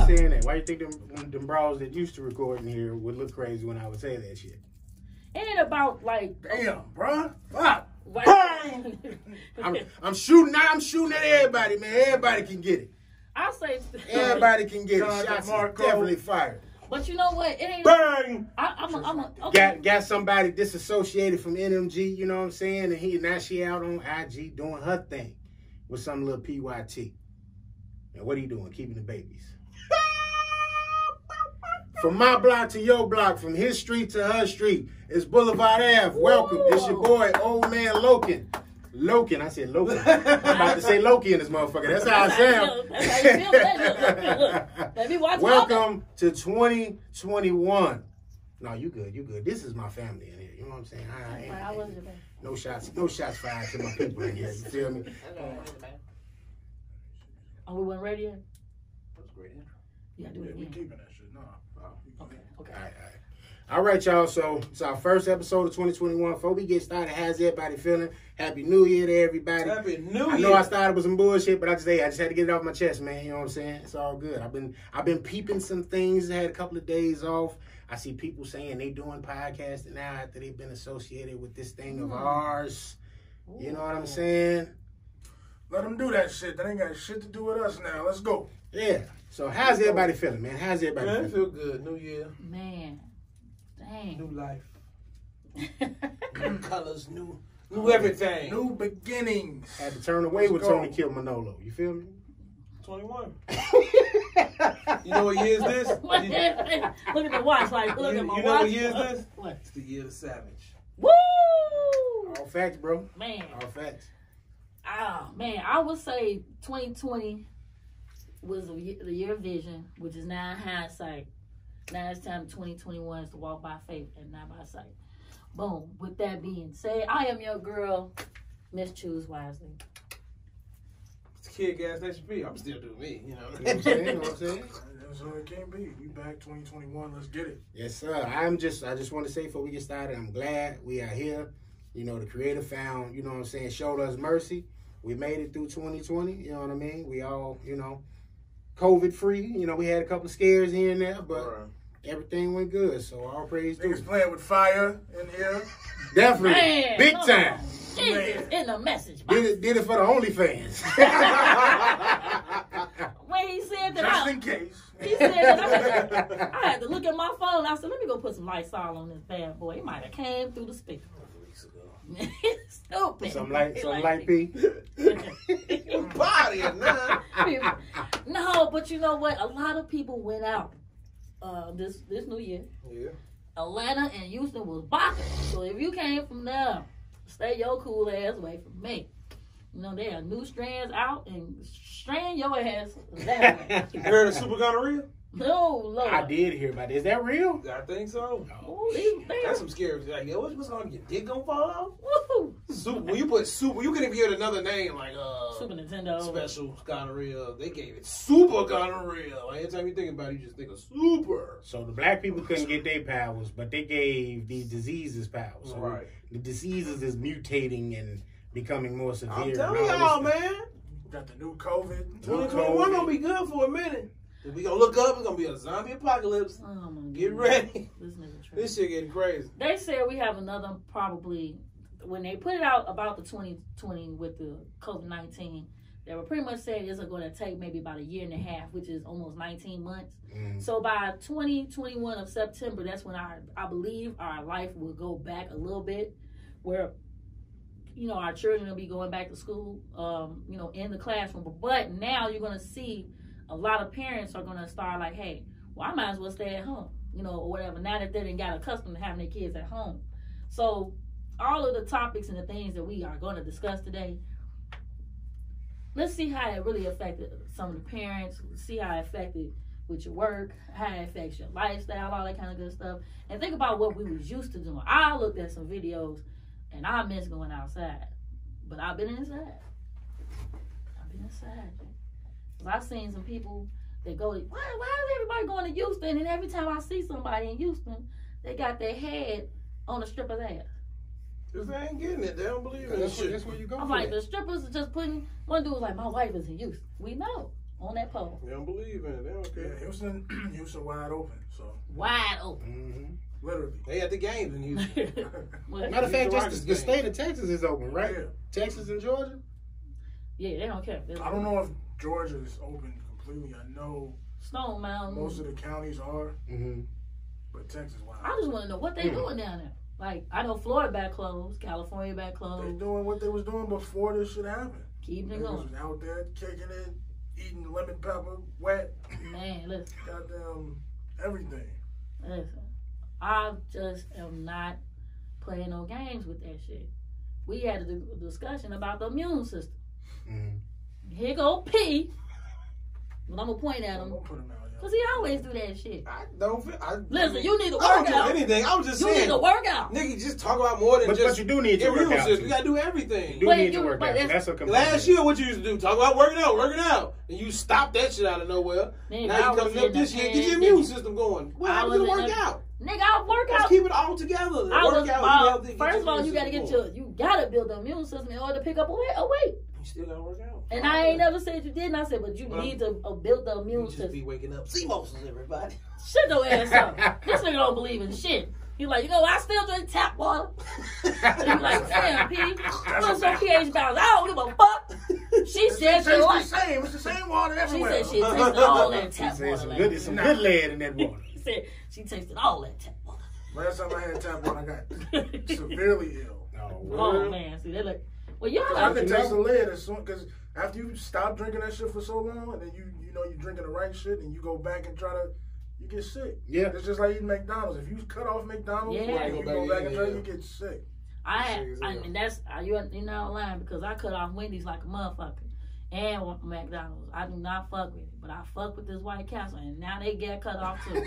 saying that? Why you think them bros that used to record in here would look crazy when I would say that shit? It ain't about like. Damn, bro. Fuck. I'm shooting at everybody, man. Everybody can get it. I say everybody can get it. Shots definitely fired. But you know what? It ain't. Bang! Okay. Got somebody disassociated from NMG, you know what I'm saying? And now she out on IG doing her thing with some little PYT. And what are you doing? Keeping the babies. From my block to your block, from his street to her street, it's BlvdAve. Welcome. It's your boy, Old Man Loken. Loken. I said Loken. I'm about to say Loki in this motherfucker. That's how I sound. That's how you feel. Let me watch. Welcome to 2021. No, you good. You good. This is my family in here. You know what I'm saying? No shots fired to my people in here. You feel me? Oh, we weren't ready yet? That was great intro. Yeah, we keeping that shit. No. Okay. All right, y'all. So it's our first episode of 2021. Before we get started, how's everybody feeling? Happy New Year to everybody. Happy New Year. I know I started with some bullshit, but I just had to get it off my chest, man. You know what I'm saying? It's all good. I've been peeping some things. I had a couple of days off. I see people saying they doing podcasting now after they've been associated with this thing of ours. You know what I'm saying? Let them do that shit. That ain't got shit to do with us now. Let's go. Yeah. So how's everybody feeling, man? How's everybody feeling? I feel good. New year. Man. Dang. New life. New colors. New everything. New beginnings. Had to turn away when Tony killed Manolo. You feel me? 21. You know what year is this? Look at the watch. Like, look at my watch. You know what year is this? What? It's the year of the savage. Woo! All facts, bro. Man. All facts. Oh, man. I would say 2020 was the year of vision, which is now in hindsight. Now it's time 2021 is to walk by faith and not by sight. Boom. With that being said, I am your girl, Miss Choose Wisely. It's Kid Gas Nation P. I'm still doing me, you know what I'm saying? You know what I'm saying? That's what it can be. We back 2021. Let's get it. Yes, sir. I just want to say before we get started, I'm glad we are here. You know, the Creator found, you know what I'm saying, showed us mercy. We made it through 2020. You know what I mean? We all, you know, COVID free. You know, we had a couple of scares here and there, but everything went good. So all praise to niggas playing with fire in here. Definitely. Man, big time. Jesus, in the message box. Did it for the OnlyFans. When he said that, just in case. He said that I had to look at my phone. I said, let me go put some Lysol on this bad boy. It might have came through the speaker. Stupid. Some light P. Body or not. No, but you know what? A lot of people went out this new year. Yeah. Atlanta and Houston was bopping. So if you came from there, stay your cool ass away from me. You know, there are new strands out and strand your ass that way. You heard of super gonorrhea? No, Lord. I did hear about this. Is that real? I think so. Oh, that's some scary. Like, yo, what's on your dick gonna fall off? Woo! Super, when you put super, you could even give it another name like Super Nintendo. Special gonorrhea. They gave it super gonorrhea. Like, every time you think about it, you just think of super. So the black people couldn't get their powers, but they gave these diseases powers. So right. The diseases is mutating and becoming more severe. I'm telling y'all, man. Got the new COVID. 2021 gonna be good for a minute. If we gonna look up, it's gonna be a zombie apocalypse. Oh my Get ready. This shit getting crazy. They said we have another probably, when they put it out about the 2020 with the COVID-19, they were pretty much saying it's going to take maybe about a year and a half, which is almost 19 months. So by 2021 of September, that's when I believe our life will go back a little bit, where, you know, our children will be going back to school, you know, in the classroom. But now you're going to see a lot of parents are going to start like, hey, well, I might as well stay at home, you know, or whatever, now that they didn't got accustomed to having their kids at home. So all of the topics and the things that we are going to discuss today, let's see how it really affected some of the parents, see how it affected with your work, how it affects your lifestyle, all that kind of good stuff. And think about what we was used to doing. I looked at some videos, and I miss going outside. But I've been inside. I've seen some people that go, why is everybody going to Houston? And every time I see somebody in Houston, they got their head on a stripper's ass. If they ain't getting it, they don't believe it. That's where you go. I'm like, the strippers are just putting, one dude was like, my wife is in Houston. We know. on that pole. They don't believe in it. They don't care. Yeah, Houston wide open. So Wide open. Mm-hmm. literally, They at the games in Houston. Matter of fact, just the state of Texas is open, right? Yeah. Texas and Georgia. Yeah, they don't care. I don't know if Georgia is open completely. I know Stone Mountain. most of the counties are, Mm-hmm. but Texas wide. I just want to know what they doing down there. Like, I know Florida back closed, California back They closed. doing what they was doing before this shit happened. Keeping it Niggas going. was out there kicking it, eating lemon pepper, wet, Man, listen. goddamn everything. Listen, I just am not playing no games with that shit. We had a discussion about the immune system. Mm-hmm. Here go P. But I'm going to point at him. Don't put him out, Because he always do that shit. I don't feel. Listen, you need to I work don't out. do anything. I was just You saying. need to work out. Nigga, just talk about more than But just you do need to work immune out, system. too. You gotta do everything. You do But need you- to work but out. it's- That's a component. Last year, what you used to do? Talk about working out. And you stopped that shit out of nowhere. Nigga, Now I you was coming in up this the year, get your hand, immune nigga. system going. What I happened to the was in workout? Nigga, I work Let's out. keep it all together. I was, Work out, eat healthy, get first your of all, immune you gotta system get going. you gotta build the immune system in order to pick up a weight. You still gotta work out. And I ain't never said you didn't. I said, but you Well, need to build the You immune just system. be waking up. CMOS, everybody. Shut your ass up. This nigga don't believe in shit. He's like, I still drink tap water. And you like, damn, P, what's your pH balance? I don't give a fuck. She said she It's like. the same. It's the same water She everywhere. said she tasted all that She tap said water. some last good, night. some good lead in that water. She said she tasted all that tap water. Last time I had tap water, I got severely ill. Oh man, see they like, well y'all I like could you taste the know? lead as soon because after you stop drinking that shit for so long, and then you you're drinking the right shit, and you go back and try to, you get sick. Yeah. It's just like eating McDonald's. If you cut off McDonald's, Yeah. and you go back and Yeah. drink, you get sick. I mean that's you're not lying because I cut off Wendy's like a motherfucker and McDonald's. I do not fuck with it, but I fuck with this White Castle, and now they get cut off too.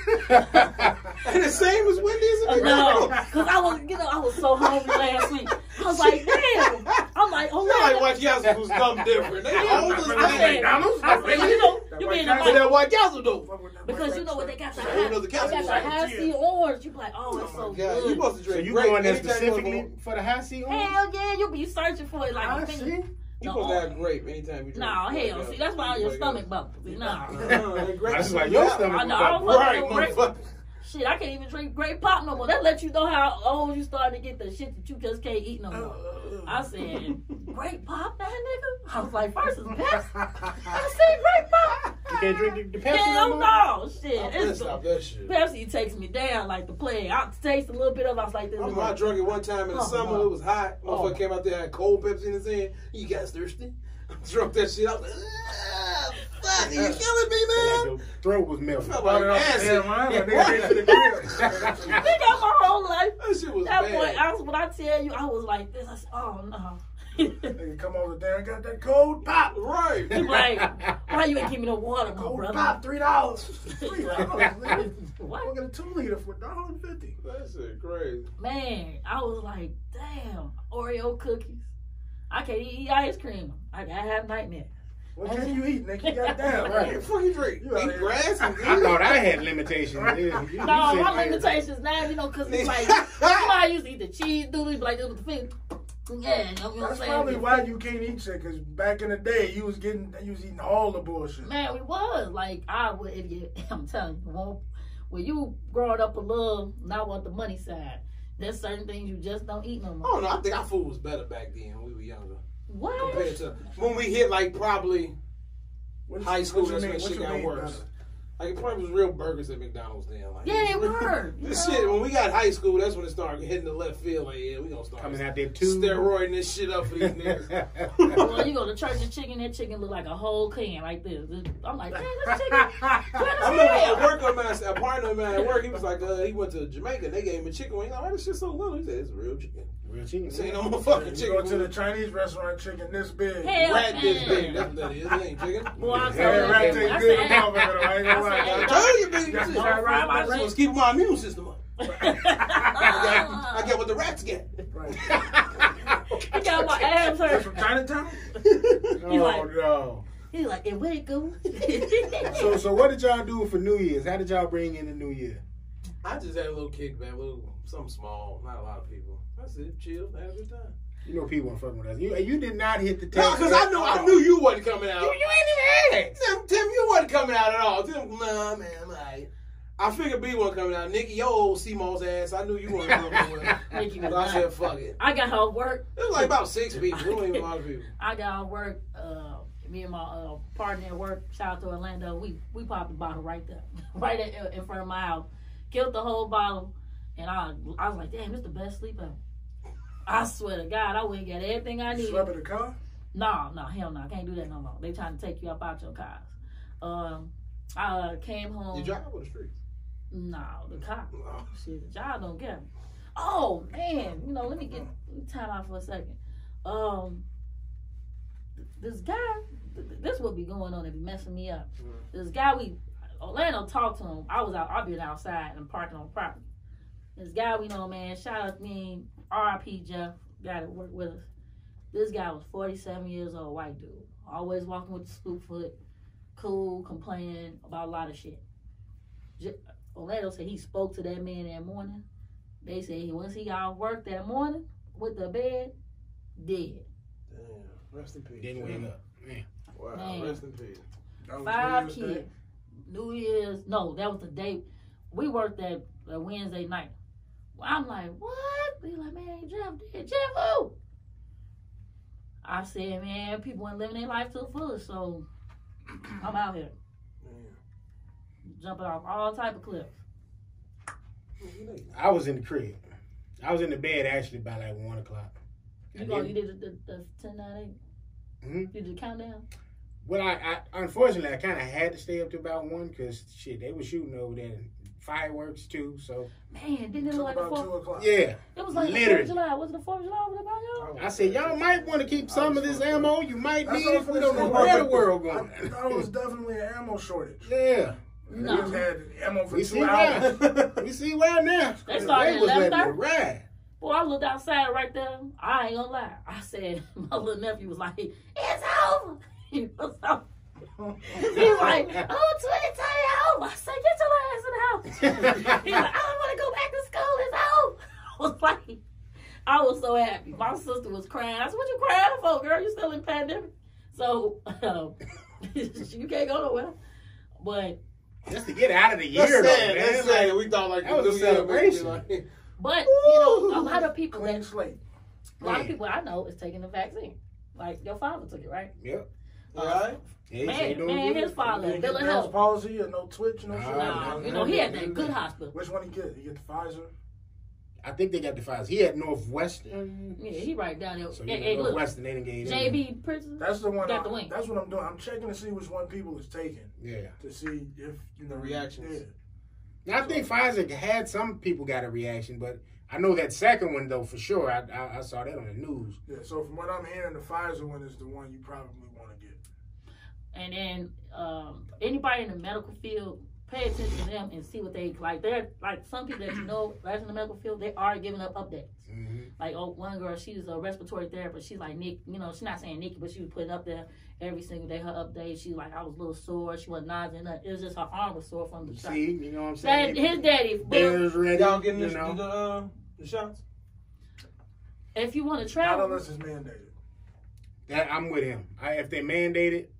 And the same as Wendy's and No, McDonald's. because I was so hungry last week. I was like, damn. I'm like, oh Not like man. White Castle was something different. They old as I said, thing. McDonald's? I said, you being But like, that White Castle though. Fuck with that because White you know what Castle. they got the So high, you know the they got Castle the like high C orange. You be like, oh, it's so God, you good. supposed to So drink you grape going there anytime you specifically go- for the high C orange? Hell yeah, you be searching for it like I a see. finger. You The supposed to have orange. grape anytime you drink. No, hell, see, that's why your stomach bubbles. See, nah. That's like your stomach I know, I don't fuck Right, with no grape. motherfucker. Shit, I can't even drink grape pop no more. That lets you know how old you starting to get the shit that you just can't eat no more. I said, grape pop, that nigga? I was like, first it's Pepsi. I said, grape pop. You can't drink the Pepsi Hell no more? no, shit. I'm It's stop that shit. Pepsi takes me down like the plague. I taste a little bit of it. I was like, this is I drunk it one time in the Oh, summer. no. It was hot. Oh. Motherfucker came out there, had cold Pepsi in his hand. You guys thirsty? Drunk that shit. I was like, fuck, you killing me, Like man. your throat was I melting. felt like acid. Damn, man, that nigga came to the crib. Think of my whole life. That shit was That bad. boy, when I tell you, I was like this. I said, oh no. Nigga come over there and got that cold pop. Right. He like, why you ain't give me no water, my Cold brother? pop, $3. $3. What? I'll get a 2 liter for $1.50. That shit crazy. Man, I was like, damn, Oreo cookies. I can't eat ice cream. I have nightmares. What can you eat, nigga? You got down, Right. right? Fucking drink. You out Eat here. grass and I thought I had limitations. Yeah, you No, said my you had- limitations now, because it's like, somebody used to eat the cheese doodles, be like this with the finger. Yeah, you know what I'm That's saying? probably why you can't eat shit, because back in the day, you was eating all the bullshit. Man, we was. Like, I would, if you, I'm telling you, when you growing up a little, not want the money side, there's certain things you just don't eat no I more. don't know. I think our food was better back then when we were younger. What? Compared to when we hit like probably What- high school, what you that's mean- when what shit you got mean worse. better? Like it probably was real burgers at McDonald's then. Like, Yeah, they were. This shit, when we got high school, that's when it started hitting the left field. Like, yeah, we gonna start Coming out there too. steroiding this shit up for these niggas. Well, you go to church and chicken, that chicken look like a whole can like this. I'm like, man, this chicken, I remember a worker of mine, a partner of mine at work, he was like, he went to Jamaica and they gave him a chicken wing. He's like, why this shit so little? He said, it's real chicken. Real chicken. This ain't no motherfucking You go chicken. to the Chinese restaurant, chicken this big. Hell, Rat this man. big. That's what that is. It ain't chicken. Boy, I Yeah, told Yeah, rat him, taste I good. said, Motherfucker, I ain't gonna lie. I I said, told you, baby. Got shit. some fried rice. I Let's keep my immune system up. I get what the rats get. Right. he got my abs That's hurt. from Chinatown? Oh like- no. He's like, and where it go? So what did y'all do for New Year's? How did y'all bring in the New Year? I just had a little kickback, something small, not a lot of people. That's it. Chill, had a good time. You know people weren't fucking with us. You did not hit the No, text. because I knew you wasn't coming out. You ain't even had it. Tim, you wasn't coming out at all. Tim, nah, man, I'm all right. I figured B wasn't coming out. Nikki, your old CMOS ass, I knew you weren't coming with. Nikki was So I not. said, fuck it. I got off work. It was like about 6 people. It wasn't even a lot of people. I got off work. Me and my partner at work, shout out to Orlando, we popped the bottle right there, right in front of my house. Killed the whole bottle, and I was like, damn, it's the best sleep ever. I swear to God, I went and got everything I You needed. slept in the car? No, hell no, I can't do that no more. They trying to take you up out your cars. I came home. You drive on the streets? No, the car. No. Shit, y'all don't get me. Oh man, let me time out for a second. This guy, this would be going on if he messing me up. This guy, Orlando talked to him. I've been outside and parking on property. This guy we know, man, shout out to me, R.I.P. Jeff, guy that worked with us. This guy was 47 years old, white dude. Always walking with the scoop foot, cool, complaining about a lot of shit. Orlando said he spoke to that man that morning. They said once he got off work that morning with the bed, dead. Damn, rest in peace. Didn't wake up. Man. Wow, Man. rest in peace. That was 5 New Year's Day? kids. New Year's, no, that was the day. We worked that Wednesday night. I'm like, what? They like, man, Jeff dead. Jeff who? I said, man, people ain't living their life to the fullest, so I'm out here. Jumping off all type of cliffs. I was in the crib. I was in the bed actually by like 1 o'clock. You did the 10, 9, 8? Mm-hmm. Did you count down? Well, I unfortunately I kind of had to stay up to about 1 because shit they were shooting over there, and fireworks too. So Man, didn't it look like the About 2 4th? o'clock. yeah, It was like the 4th literally. of July. Was it the 4th of July over there by y'all? I said y'all might want to keep some of this ammo. You might That's need what it. I'm We don't know saying. where the world I going. thought it was definitely an ammo shortage. Yeah, No. We just had ammo for we 2 see hours. why. We see why now. They started at was letting 11:30? it ride. Boy, I looked outside right there. I ain't gonna lie. I said, my little nephew was like, it's over. He was over. He was like, oh, 20 over. I said, get your ass in the house. He was like, I don't want to go back to school. It's over. I was like, I was so happy. My sister was crying. I said, what you crying for, girl? You still in pandemic? So, you can't go nowhere. But Just to get out of the year, That's though, sad. man. That's Like, sad. We thought like that was a New Year, celebration. like- But a lot of people Clean slate. I know is taking the vaccine. Like your father took it, right? Yep. Right? Yeah, he said he doing Man, good. his father, Didn't Bill get of Bell's Health. palsy or no twitch, no shit. Nah, He had that good hospital. Which one he get? He get the Pfizer? I think they got the Pfizer. He had Northwestern. Yeah, he right down there. So Hey, look, Northwestern, they didn't get him. JB Prison. That's the one. Got the wing. That's what I'm doing. I'm checking to see which one people is taking Yeah. to see if The reactions. Yeah. Now, I think Pfizer had some people got a reaction, but I know that second one though for sure. I saw that on the news. Yeah. So from what I'm hearing, the Pfizer one is the one you probably want to get. And then anybody in the medical field, pay attention to them and see what they like. They're like some people that that's in the medical field. They are giving up updates. Mm-hmm. Like one girl, she's a respiratory therapist. She's like Nick, she's not saying Nikki, but she was putting up there every single day her updates. She's like, I was a little sore. She wasn't nauseous. It was just her arm was sore from the shot. See, you know what I'm saying? His daddy. Bears ready. Y'all getting you the shots? If you want to Not travel, unless it's mandated. That I'm with him. If they mandate it,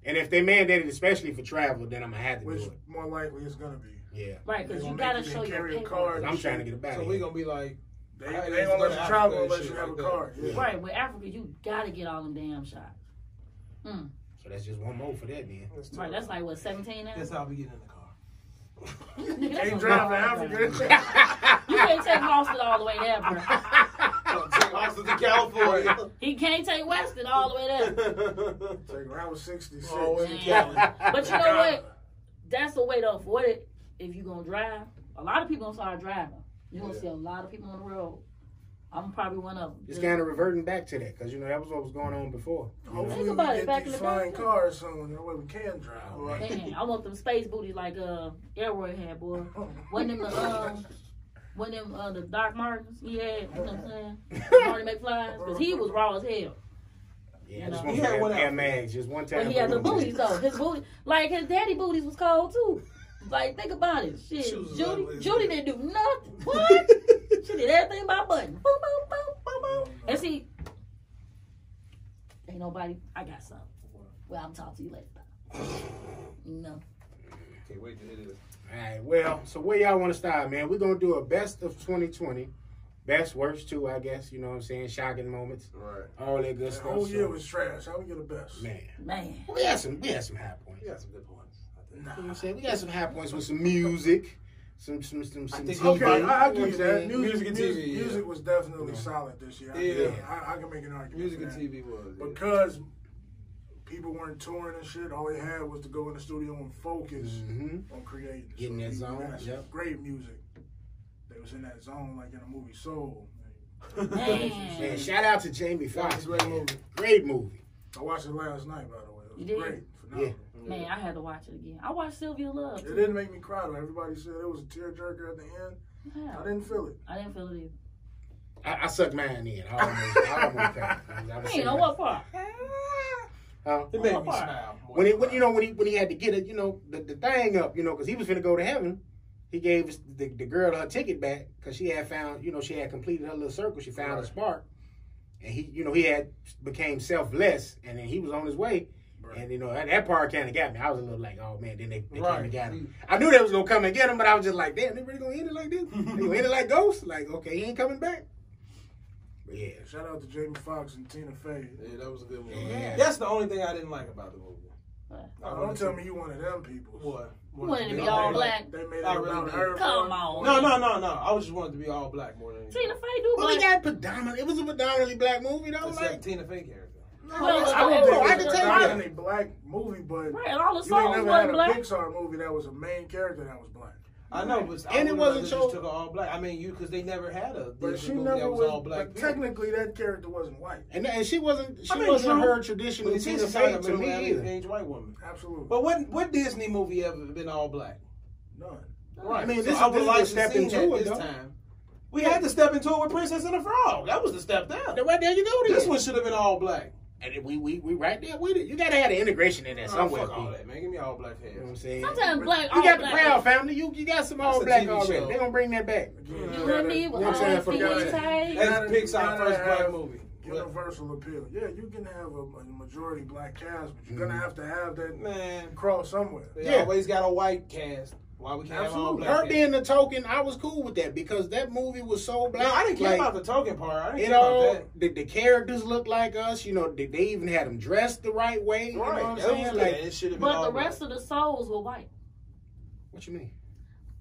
and if they mandate it especially for travel, then I'm gonna have to Which do it. more likely it's gonna be. Yeah. right? Because They you gonna gotta make you show your carry a paper. card. I'm trying to get it back. So we gonna be like, They Right, ain't it's gonna let gonna you travel Africa and unless shit you have like a that. card. Yeah. Right, with Africa, you gotta get all them damn shots. So that's just one more for that then. Right, that's like what 17 now. That's how we get in the car. That's Can't a drive long to drive. Africa. You can't take Boston all the way there, bro. Take Austin to California. He can't take Weston all the way there. Take Route 66. Oh, in Man. Cali. But you know what? That's the way to avoid it if you're gonna drive. A lot of people gonna start driving. You're gonna see a lot of people on the road. I'm probably one of them. Just kind of reverting back to that because that was what was going on before. Hopefully Think about we it, get back these in the flying day. cars soon. That way we can drive. Man, I want them space booties like Elroy had, boy. One of them the Doc Martens he had, you know what I'm saying? Marty McFly, because he was raw as hell. Yeah, You just know. one He had Air, one Air outfit. Mags, just one time. But he had the booties though. His booty, like his daddy booties was cold too. Like think about it, shit. She was ugly as Judy hell. didn't do nothing. What? She did everything by button. Boom, boom, boom, boom, boom. And see, Ain't nobody. I got something. Well, I'm talking to you later. No. Can't wait to hear this. All right, well, so where y'all want to start, man? We're going to do a best of 2020. Best, worst, too, I guess. You know what I'm saying? Shocking moments. Right. All that good The stuff. whole year was trash. How we get the best? Man. We had some high points. You got some good points. I think. You know what I'm saying? We got some high points with some music. Some TV. Okay, I give you that. Music and TV, yeah. Music was definitely solid this year. I can make an argument. Music for and that. TV was. Yeah. Because people weren't touring and shit. All they had was to go in the studio and focus on creating. Get in that people zone, had yep. Great music. They was in that zone like in the movie Soul. Man, shout out to Jamie Foxx. Great movie. Great movie. I watched it last night, by the way. It was You did? great. Phenomenal. Man, I had to watch it again. I watched Sylvia Love. It didn't make me cry though. Everybody said it was a tearjerker at the end. Yeah. I didn't feel it. I didn't feel it either. I sucked mine in. I almost cried. You know what part? It made me smile. When he had to get it, the thing up, because he was finna go to heaven. He gave the girl her ticket back because she had found, she had completed her little circle. She found a spark, and he had became selfless, and then he was on his way. Right. And that part kind of got me. I was a little like, oh man, then they came and got him. I knew they was gonna come and get him, but I was just like, damn, they really gonna end it like this? They gonna end it like Ghost? Like, okay, he ain't coming back. But yeah, shout out to Jamie Foxx and Tina Fey. Yeah, that was a good movie. Yeah. That's the only thing I didn't like about the movie. Don't tell me you one of them people. What? You wanted to be all black. They made it I really about did. her. Come on. No. I was just wanted to be all black more than anything. Tina Fey do well, black. it was a predominantly black movie though. Except Like Tina Fey character. Well, I don't think I it can was a tell you predominantly black movie, but Right, and all the you ain't songs never wasn't had a black. Pixar movie that was a main character that was black. I know, but And it wasn't just so- took all black. I mean, because they never had a But Disney she movie never that was all black. But technically, that character wasn't white. and she wasn't true. her But traditional it's Tina just Fey like a to me either. middle-aged white woman. Absolutely. But what Disney movie ever been all black? None. Right. I mean, So this I would is like a to step see into that it, this though. time. We had to step into it with Princess and the Frog. That was the step down. Right there you go. Then. This one should have been all black. And we right there with it. You gotta have the integration in there somewhere. Fuck all that, man. Give me all black hair. You know what I'm saying? Sometimes black, You all got black. the Proud Family. You got some all That's a black TV already. show. They gonna bring that back. You and me with You know what I'm saying? all For the God's sake. tight. That's Pixar's gotta first black have movie. Universal appeal. Yeah, you can have a majority black cast, but you're gonna have to have that Man, cross somewhere. they always got a white cast. Why we can't have all Absolutely. black Her cast? being the token, I was cool with that because that movie was so black. No, I didn't care like, about the token part. I didn't You care about know, that. the characters look like us. They even had them dressed the right way. You know what I'm That was saying? good. Like, It should have been But all the black. rest of the souls were white. what you mean?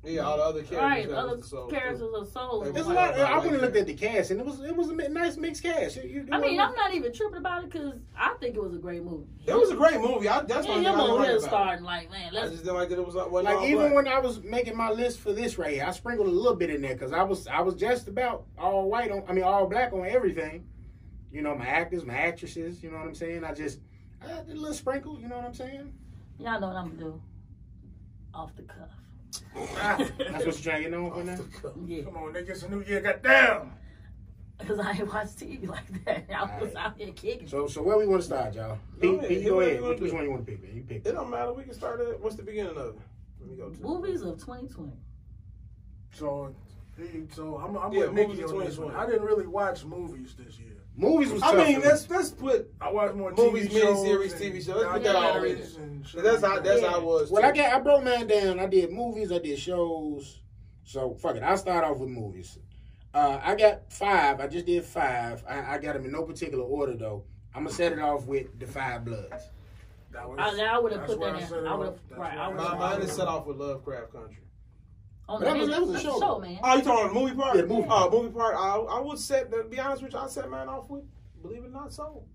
Yeah, all the other characters. Right, that other was the soul, characters too. of souls. They were There's a was white. lot. like I went and that. looked at the cast, and it was a nice mixed cast. I mean, I'm not even tripping about it because I think it was a great movie. It was a great movie. That's Yeah, one thing I him didn't over like here about it. starting like, man, I let's. just didn't like that it was wasn't Like all even black. when I was making my list for this right here, I sprinkled a little bit in there because I was just about all white all black on everything. My actors, my actresses. You know what I'm saying? I did a little sprinkle. You know what I'm saying? Y'all know what I'm gonna do. Off the cuff. That's what you're trying to get on for now. Yeah, Come on, nigga, it's a new year. Goddamn. because I ain't watch TV like that. I was out here kicking. So where we want to start, y'all? Go Pete, ahead. Pete, go Hit ahead. what you Which wanna one you want to pick, man? You pick. It don't matter. We can start at what's the beginning of it? Let me go to Movies of 2020. So I'm Yeah, with Nikki movies of on this one. 2020. I didn't really watch movies this year. Movies was I tough mean, for me. let's put I watched more Movies, TV shows miniseries, and TV shows. Let's put that all in documentaries and shit that's like how that. I was. Well, too. I broke mine down. I did movies, I did shows. So fuck it. I'll start off with movies. I got 5. I just did 5. I got them in no particular order though. I'm gonna set it off with The Five Bloods. That was, I would have that's put where that I in. set it I would off. have. That's Right. where I I would My set it mind off. is set off with Lovecraft Country. On That was a that's show. a show, man. Oh, you talking about the movie part? Yeah, movie. Movie part. I would set. To be honest with you, I set mine off with Believe It or Not Soul.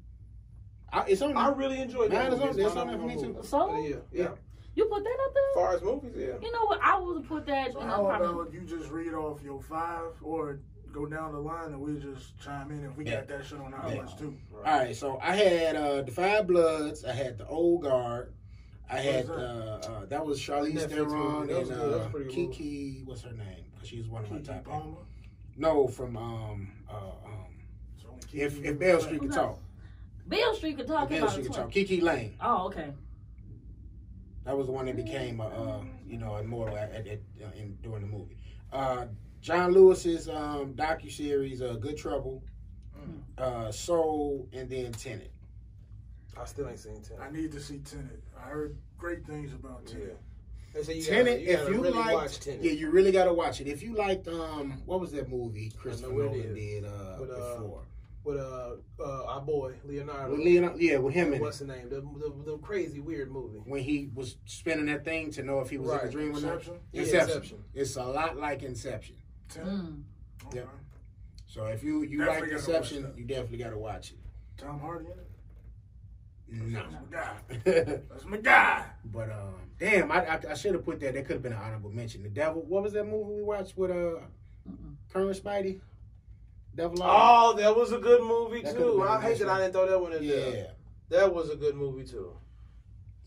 It's on. I really enjoyed that. Mine is movie. on- It's it's my on there for number me, one too. movie. Soul? Yeah. You put that up As there? far as movies, yeah. You know what? I would put that. So You how know, about probably. you just read off your 5 or go down the line and we just chime in if we got that shit on our list too. All right, so I had The Five Bloods. I had The Old Guard. I had that was Charlize Netflix Theron movie. That was and good. That was pretty good. Kiki. What's her name? Because she's one of my Keke top. Palmer. No, from It's only Keke if and Beale Black. Street could talk. Beale Street could talk If Beale about Street it. could talk. Kiki Lane. Oh, okay. That was the one that became a immortal during the movie. John Lewis's docuseries Good Trouble, Soul, and then Tenet. I still ain't seen Tenet. I need to see Tenet. I heard great things about Tenet. Yeah. They say Tenet, if you really liked, watch Tenet. yeah, you really gotta watch it. If you liked, what was that movie Christopher what it Nolan is. did before? With our boy Leonardo. With Leonardo, yeah, with him and what's the name? The crazy weird movie. when he was spinning that thing to know if he was in a dream or not. Inception? Yeah, Inception. Inception. It's a lot like Inception. Tenet? Okay. Yeah. So if you Definitely like gotta Inception, watch that. you definitely gotta watch it. Tom Hardy in it? No. That's my guy. That's my guy. But damn, I should have put that. That could have been an honorable mention. The Devil. What was that movie we watched with Colonel Spidey? Devil. Oh, that was a good movie That too. could've been I a hate nice that I didn't throw that one in Yeah. there. That was a good movie too.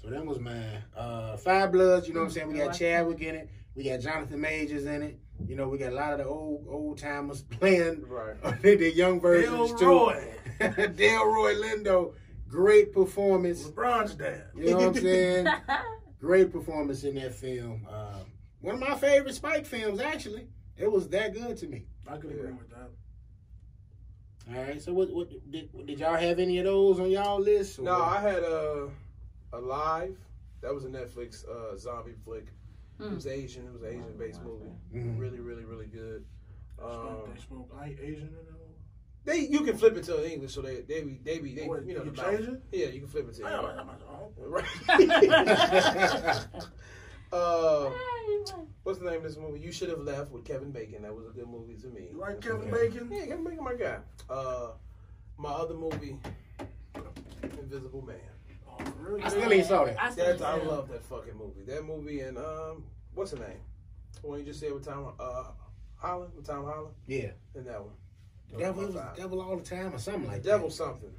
So that was mine. Five Bloods. You know what I'm saying? We got Chadwick in it. We got Jonathan Majors in it. You know, we got a lot of the old timers playing. Right. The young versions too. Delroy. Delroy Lindo. Great performance. LeBron's dad. You know what I'm saying? Great performance in that film. One of my favorite Spike films, actually. It was that good to me. I could agree with that. All right. So, what did y'all have any of those on y'all list? Or? No, I had Alive. That was a Netflix zombie flick. It was Asian. It was an Asian-based movie. Mhm. Really, really, really good. They spoke Asian in it. You can flip it to English, so they What, you know you the change it? Yeah, you can flip it to English. Oh. Right. What's the name of this movie? You Should Have Left with Kevin Bacon. That was a good movie to me. You like Kevin Bacon? Yeah, Kevin Bacon, my guy. My other movie, Invisible Man. Oh, really? I still ain't saw that. I love that fucking movie. That movie and what's her name? The one you just said with Tom Holland, Yeah. and that one. Devil all the time or something like Devil that. something.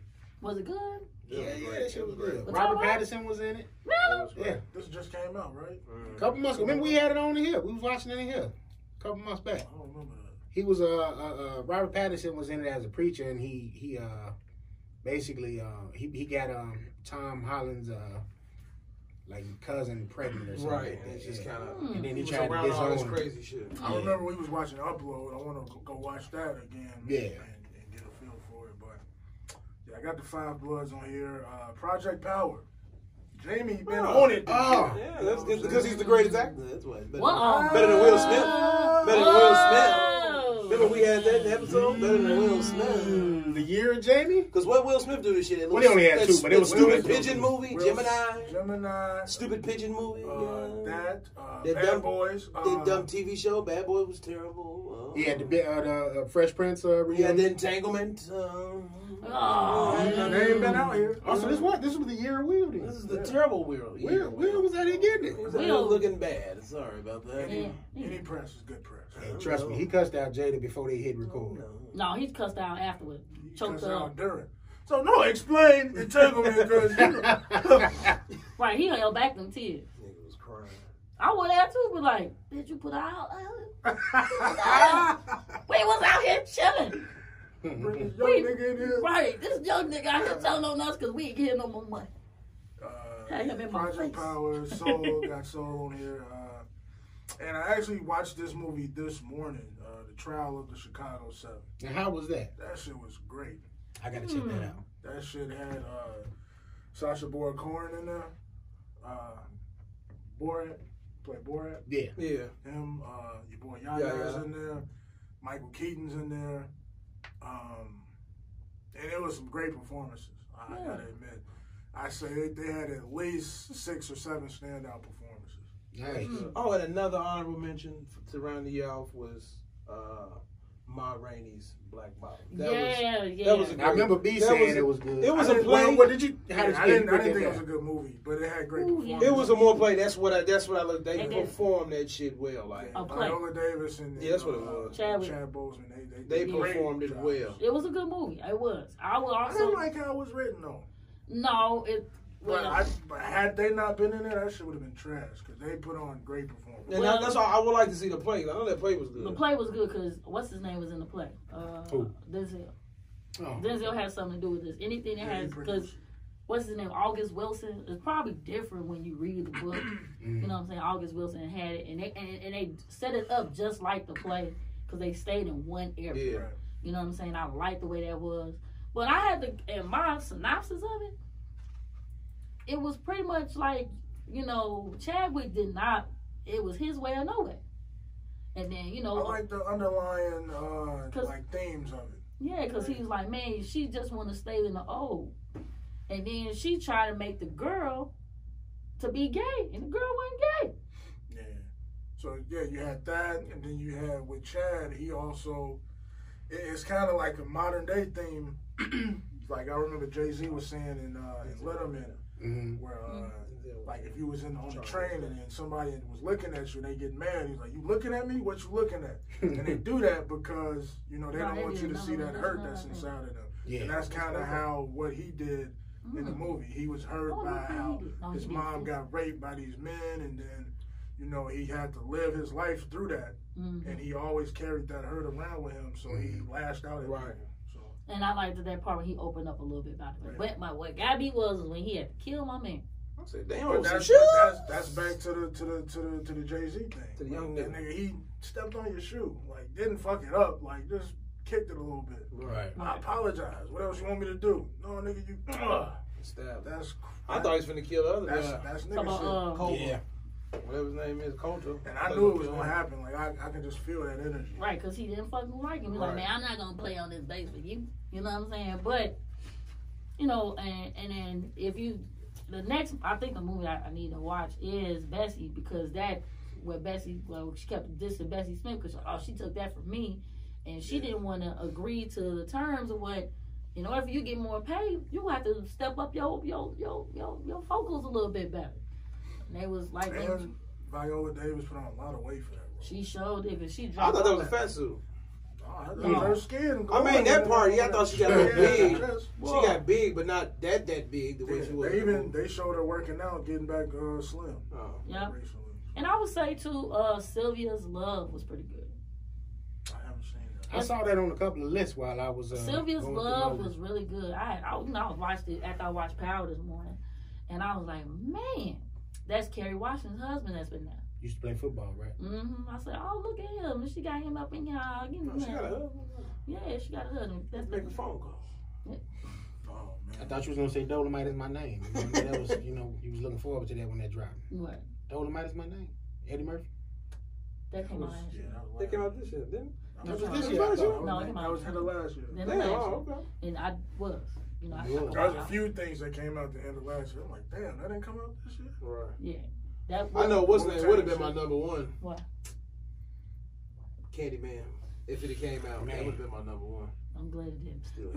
Was it good? Yeah, that shit was good. What's Robert that? Pattinson was in it. Really? Yeah. This just came out, right? A couple months ago. Remember we had it on here. We was watching it in here. A couple months back. I don't remember that. He was Robert Pattinson was in it as a preacher, and he basically he got Tom Holland's like cousin pregnant or something. Right, like and that. it's just Yeah. kind of. And then he was tried to around all this disown him. crazy shit. I remember we was watching Upload. I want to go watch that again. Yeah. And get a feel for it. But yeah, I got the Five Bloods on here. Project Power. Jamie been on it. This year. Yeah, that's good because he's the greatest actor. That's why. Whoa. Better than Will Smith. Better than Will Smith. Whoa. Remember we had that in the episode? Better than Will Smith. The year of Jamie? Because what Will Smith do this shit? Well, he only had two, but it was Stupid good. Pigeon movie, Gemini. Gemini. Stupid Pigeon movie. That. That Bad dumb- Boys. That dumb TV show, Bad Boy was terrible. He had the Fresh Prince We had reunion. the Entanglement. They ain't been out here. Oh, so this was the year of Wieldy. This is the terrible Will. Will was out here getting it. Will looking bad. Sorry about that. Any press is good press. And trust me, he cussed out Jada before they hit record. No, he's cussed out afterward. He Choked cussed out up. during. So no, explain entanglement because you know. Right, he held back them tears. Nigga was crying. I would have too, but like, did you put out? We was out here chilling. Bring this young nigga in here. Right, this young nigga out here telling on us because we ain't getting no more money. Had him in my Project face. Power, Soul, got Soul on here. And I actually watched this movie this morning, The Trial of the Chicago 7. And how was that? That shit was great. I gotta check that out. That shit had Sacha Baron Cohen in there. Borat, play Borat. Yeah. Yeah. Him, your boy Yaya's Yaya. in there. Michael Keaton's in there. And it was some great performances. I gotta admit. I say they had at least 6 or 7 standout performances. Nice. Oh, and another honorable mention to round the year off was Ma Rainey's Black Bottom. That was a great, I remember B saying it was good. It was a I didn't- play. What did you? How did I you didn't break think that it was a down? good movie, but it had great Ooh, performances. It was a more play. That's what I looked. They They did. performed that shit well. Like A play. Viola Davis and Yeah, that's what it was. Chad Chadwick. Boseman. they did a great performed it job. well. It was a good movie. It was. I would I also. didn't like how it was written though. No, it. Well, But had they not been in there, that shit would have been trash because they put on great performances. And Well- that's why I would like to see the play. I know that play was good. the play was good because what's his name was in the play. Who? Denzel. Oh. Denzel has something to do with this. Anything that Yeah, he has because produced. what's his name? August Wilson is probably different when you read the book. You know what I'm saying? August Wilson had it, and they set it up just like the play because they stayed in one area. Yeah. Right. You know what I'm saying? I like the way that was, but I had to. And my synopsis of it, it was pretty much like, you know, Chadwick did not. It was his way or no way. And then, you know, I like the underlying like themes of it. Yeah, because he was like, man, she just want to stay in the old. And then she tried to make the girl to be gay, and the girl wasn't gay. Yeah. So, yeah, you had that, and then you had with Chad, he also, it's kind of like a modern day theme. Like I remember Jay-Z was saying in Letterman, where like if you was on the train and then somebody was looking at you and they get mad, he's like, you looking at me? What you looking at? And they do that because, you know, they don't want you to see that hurt that's inside of them. Yeah. And that's kind of how what he did in the movie. He was hurt by how his mom got raped by these men, and then, you know, he had to live his life through that. And he always carried that hurt around with him, so he lashed out at people. So. And I liked that part when he opened up a little bit about it. But what got me was when he had to kill my man. I said, damn, but that's back to the Jay-Z thing. To the young nigga, he stepped on your shoe, like didn't fuck it up, like just kicked it a little bit. Right. I apologize. What else you want me to do? No, nigga, you stab. That's. I thought he was finna kill the other guy. That's nigga shit. Yeah. Whatever his name is, Culture. And I knew it was gonna happen. Like I can just feel that energy. Right, because he didn't fucking like him. He's like, man, I'm not gonna play on this bass with you. You know what I'm saying? But you know, and then if you. The next, I think the movie I need to watch is Bessie, because she kept dissing Bessie Smith because she took that from me, and she didn't want to agree to the terms of what, in order for you to get more pay, you have to step up your vocals a little bit better. And they was like, and Viola Davis put on a lot of weight for that role. She showed it, because she I dropped. thought that was a fat suit. Her skin. I mean that part. Yeah, I thought she got big. She got big, but not that big. The way she was. They showed her working out, getting back slim. Yeah. And I would say too, Sylvia's Love was pretty good. I haven't seen that. I saw that on a couple of lists while I was. Sylvia's Love was really good. I watched it after I watched Power this morning, and I was like, man, that's Kerry Washington's husband that's been there. Used to play football, right? I said, oh, look at him. And she got him up in y'all. She got a husband? Yeah, she got a husband. Let's make a phone call. Yeah. Oh, man. I thought you was going to say Dolomite is my name. That was, you was looking forward to that when that dropped. What? Dolomite is my name. Eddie Murphy. That came out last year. That came out this year, didn't it? That was this year. No, it came out. That was end of last year. End of last year. And I was. You know, there was a few things that came out at the end of last year. I'm like, damn, that didn't come out this year? Right. Yeah. I know what's name would have been my number one. What? Candyman. If it came out, that would have been my number one. I'm glad it didn't. Still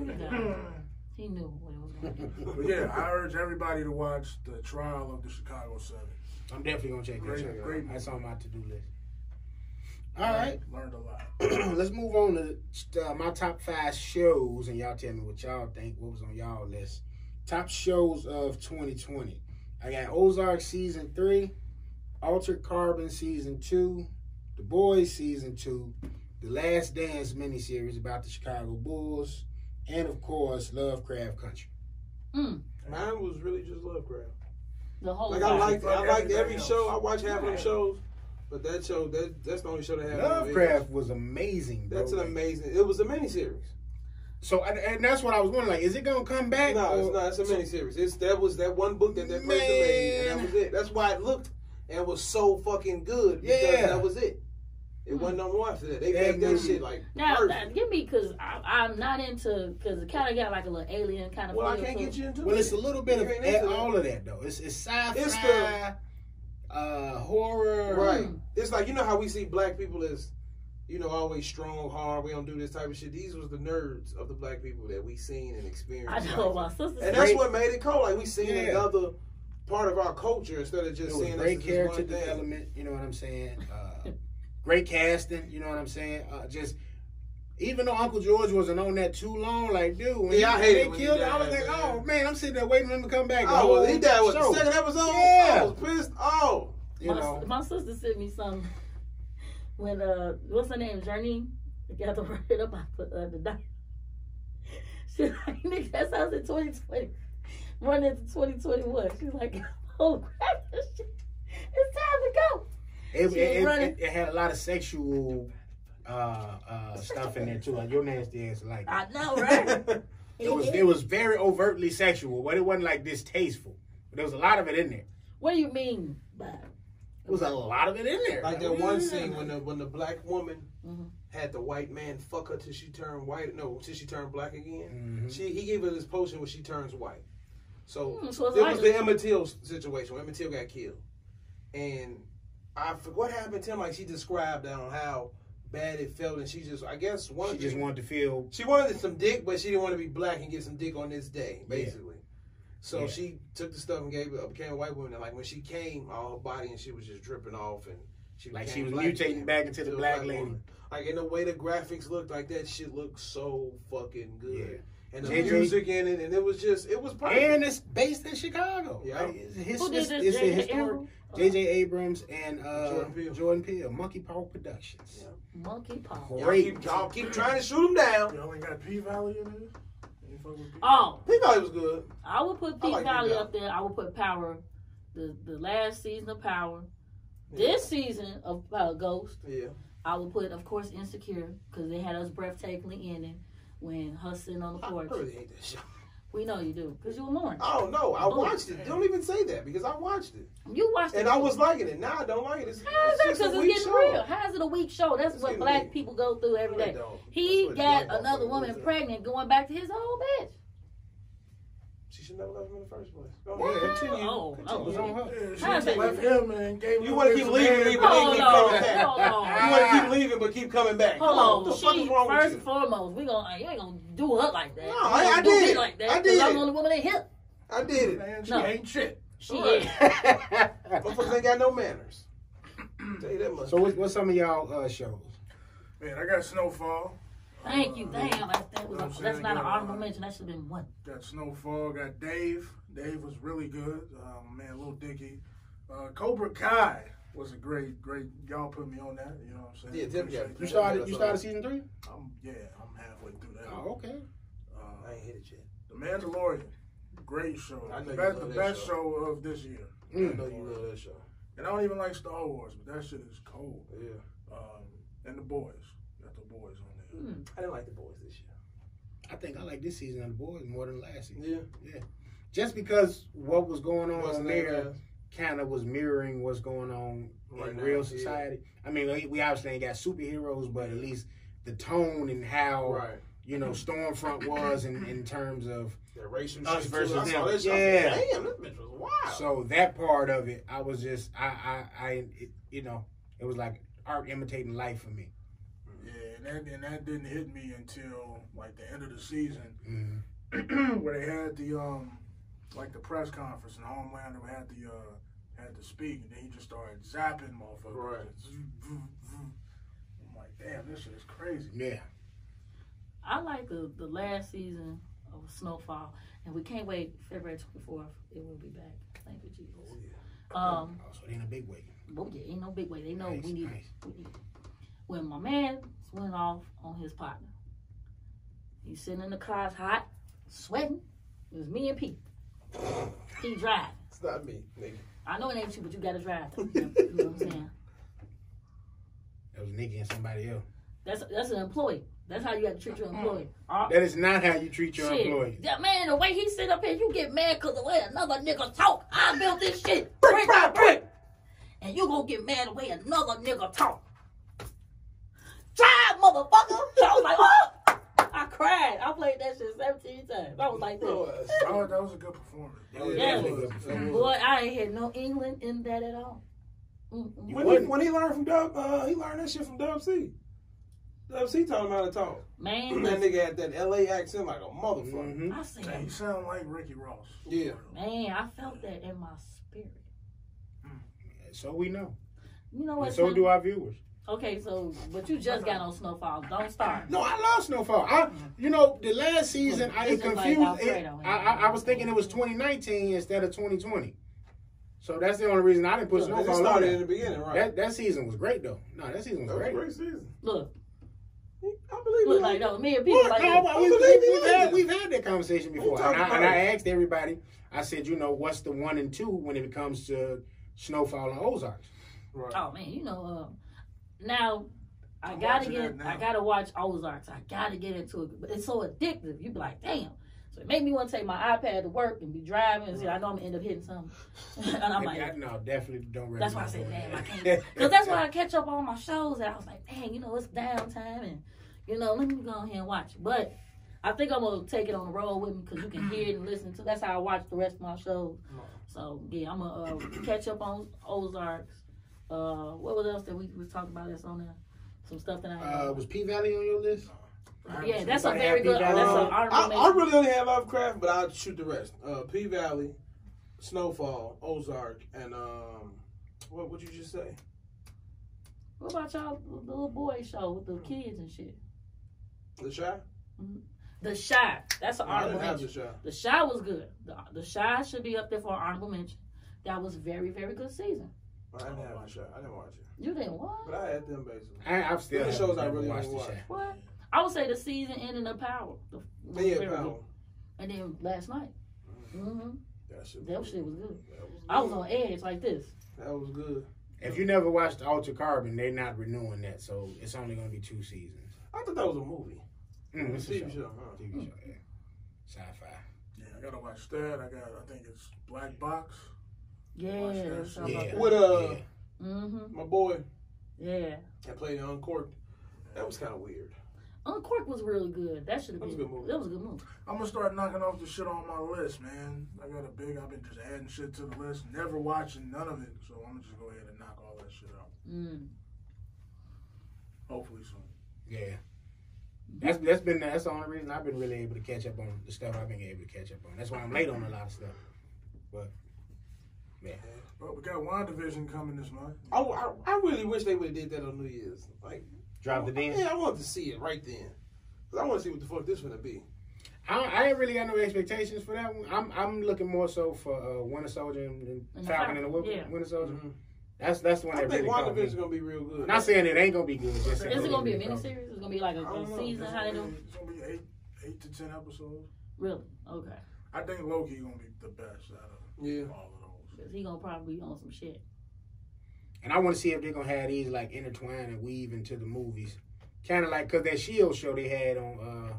he knew what it was going to do. But yeah, I urge everybody to watch the trial of the Chicago 7. I'm definitely going to check that out. That's on my to-do list. All right. Learned a lot. Let's move on to my top 5 shows, and y'all tell me what y'all think, what was on y'all list. Top shows of 2020. I got Ozark Season 3, Altered Carbon Season 2, The Boys Season 2, The Last Dance miniseries about the Chicago Bulls, and of course, Lovecraft Country. Mine was really just Lovecraft. The whole I liked every show. I watched half of them shows, but that show, that's the only show that had Lovecraft was amazing, bro. That's an amazing. It was a miniseries. So, and that's what I was wondering, like, is it going to come back? No, it's not. It's a miniseries. That was that one book that person made, and that was it. That's why it looked and was so fucking good, because that was it. It wasn't no more after that. They made that shit like perfect. Give me, because I'm not into, because it kind of got like a little alien kind of Well, I can't get you into it. Well, it's a little bit of all of that, though. It's sci-fi, horror. Right. It's like, you know how we see black people as, you know, always strong, hard, we don't do this type of shit. These was the nerds of the black people that we seen and experienced. I know, my sister. And that's what made it cool. Like, we seen another part of our culture instead of just seeing great character development, you know what I'm saying? Great casting, you know what I'm saying? Just, even though Uncle George wasn't on that too long, like, dude, when I hated they killed him, I was like, oh, man, I'm sitting there waiting for him to come back. Oh, he died with the second episode? Yeah. I was pissed. Oh. My sister sent me something. When what's her name, Journey, got to write it about the night. She's like, nigga, that sounds in 2020, running into 2021. She's like, oh crap, this shit, it's time to go. It had a lot of sexual stuff in there too. Like, your nasty ass like I know, right? it was very overtly sexual, but it wasn't like distasteful. But there was a lot of it in there. What do you mean by? There was a lot of it in there. Like that one scene when the black woman had the white man fuck her till she turned white. No, till she turned black again. He gave her this potion where she turns white. So there was the Emmett Till situation where Emmett Till got killed, and I forgot what happened to him. Like she described on how bad it felt, and she just wanted to feel. She wanted some dick, but she didn't want to be black and get some dick on this day, basically. Yeah. So she took the stuff and gave it up, became a white woman. And like when she came, all her body and she was just dripping off, and she was mutating back into the black lady. Woman. Like in the way the graphics looked, like that shit looked so fucking good. Yeah. And the music in it, and it was perfect. And it's based in Chicago. Yeah, like, it's a historic. J.J. Abrams and Jordan Peele, Monkey Paw Productions. Yeah. Monkey Paw. Great. Y'all keep trying to shoot them down. Y'all ain't got P-Valley in it? Oh, P-Valley was good. I would put P-Valley up there. I would put Power, the last season of Power. Yeah. This season of Ghost. Yeah. I would put, of course, Insecure, because they had us breathtakingly ending when her sitting on the porch. I really hate that show. We know you do, because you were Lawrence. Oh, no, I watched it. Don't even say that, because I watched it. You watched it. And I was liking it. Now I don't like it. It's because it's getting real. How is it a weak show? That's what black people go through every day. He got another woman pregnant going back to his old bitch. She should never left him in the first place. Go ahead, continue. She left him and gave him. You want to keep leaving, but keep coming back. You want to keep leaving, but keep coming back. Hold on. What the fuck is wrong with you? First and foremost, you ain't gonna do her like that. No, I did it. Like that, I did it. I'm the only woman in here. I did it. Man, she ain't shit. She is. Motherfuckers ain't got no manners. Tell you that much. So what's some of y'all shows? Man, I got Snowfall. Thank you. Damn, that's not an honorable mention. That should have been one. Got Snowfall. Got Dave. Dave was really good. Man, Lil Dicky. Cobra Kai was a great. Y'all put me on that. You know what I'm saying? Yeah, Tim got it. You started season 3? I'm halfway through that. Oh, okay. I ain't hit it yet. The Mandalorian. Great show. I know the best show of this year. I know you love that show. And I don't even like Star Wars, but that shit is cold. Yeah. And The Boys. Got The Boys on there. I didn't like The Boys this year. I think I like this season of The Boys more than last season. Yeah. Just because what was going on there kind of was mirroring what's going on in real society. Yeah. I mean, we obviously ain't got superheroes, but at least the tone and how, Stormfront was in terms of racial us versus them. Damn, this bitch was wild. So that part of it, I was just, it was like art imitating life for me. Yeah, and that didn't hit me until like the end of the season, where they had the press conference and Homelander had to speak, and then he just started zapping motherfuckers. Right. I'm like, damn, this shit is crazy. Yeah. I like the last season of Snowfall, and we can't wait. February 24th, it will be back. Thank you, Jesus. Oh, yeah. So it ain't a big way. Oh, yeah, ain't no big way. They know we need it. When my man went off on his partner, he's sitting in the car, it's hot, sweating. It was me and Pete. He driving. It's not me, nigga. I know it ain't you, but you gotta drive. You know what I'm saying? That was Nikki and somebody else. That's an employee. That's how you got to treat your employee. That is not how you treat your employee. Yeah, man, the way he sit up here, you get mad because the way another nigga talk. I built this shit. Brick by brick. And you gonna get mad the way another nigga talk. Drive, motherfucker. So I was like, oh! I cried. I played that shit 17 times. I was like this. Oh, that was a good performance. Boy, I ain't had no England in that at all. When he learned from Dub, he learned that shit from Dub C. Dub C taught him how to talk. Man, that nigga had that LA accent like a motherfucker. I see. He sound like Ricky Ross. Yeah. Man, I felt that in my spirit. So we know. You know what? And so do our viewers. Okay, but you just got on Snowfall. Don't start. No, I love Snowfall. The last season, I was thinking it was 2019 instead of 2020. So that's the only reason I didn't put Snowfall on. It started in the beginning, right? That season was great, though. No, that season was great. That was a great season. Look. I believe Look like no, me and people like we've had that conversation before. And I asked everybody, I said, what's the 1 and 2 when it comes to Snowfall and Ozarks? Right. Oh, man, now I gotta watch Ozarks. I gotta get into it. But it's so addictive. You be like, damn. So it made me want to take my iPad to work and be driving and see, I know I'm going to end up hitting something. And I'm like, no, definitely don't recommend. that's why I said, damn, I can't. Because that's why I catch up on my shows. And I was like, dang, you know, it's downtime. And, you know, let me go ahead and watch it. But I think I'm going to take it on the road with me because you can hear it and listen to. That's how I watch the rest of my shows. So, yeah, I'm going to catch up on Ozarks. What else that we talked about that's on there? Some stuff that I was P-Valley on your list? Yeah, that's a very good. That's an honorable I really only have Lovecraft, but I'll shoot the rest. P-Valley, Snowfall, Ozark, and what would you just say? What about y'all, the little boy show with the kids and shit? The Shy? Mm-hmm. The Shy. That's an honorable I didn't mention. have The Shy was good. The Shy should be up there for an honorable mention. That was very, very good season. I didn't have The Shy. I didn't watch it. You didn't watch? But I had them basically. I've still the shows I really watched watch. What? I would say the season ending of Power. Power. And then last night. Mm-hmm. That shit was good. I was on edge like this. That was good. If you never watched Ultra Carbon, they're not renewing that, so it's only going to be 2 seasons. I thought that was a movie. It's a TV show. show. Huh? TV show, yeah. Sci-fi. Yeah, I gotta watch that. I think it's Black Box. Yeah. With mm-hmm. my boy. Yeah. That played Uncorked. That was kind of weird. Uncorked was really good. That should have been. That was a good movie. That was a good movie. I'm gonna start knocking off the shit on my list, man. I've been just adding shit to the list, never watching none of it, so I'm gonna just go ahead and knock all that shit out. Hopefully soon. Yeah. That's the only reason I've been really able to catch up on the stuff I've been able to catch up on. That's why I'm late on a lot of stuff. But yeah. Well, we got WandaVision coming this month. I really wish they would have did that on New Year's. Like, dropped it in? Yeah, I wanted to see it right then. Because I want to see what the fuck this gonna be. I ain't really got no expectations for that one. I'm looking more so for Winter Soldier and Falcon and the Winter Soldier. Mm-hmm. That's the one that really caught me. WandaVision's gonna be real good. I'm not saying it ain't gonna be good. Is it gonna be a miniseries? It's gonna be like a season? How they do? It's gonna be 8 to 10 episodes. Really? Okay. I think Loki gonna be the best out of all of those. Because he gonna probably be on some shit. And I want to see if they're gonna have these like intertwine and weave into the movies, kind of like because that S.H.I.E.L.D. show they had on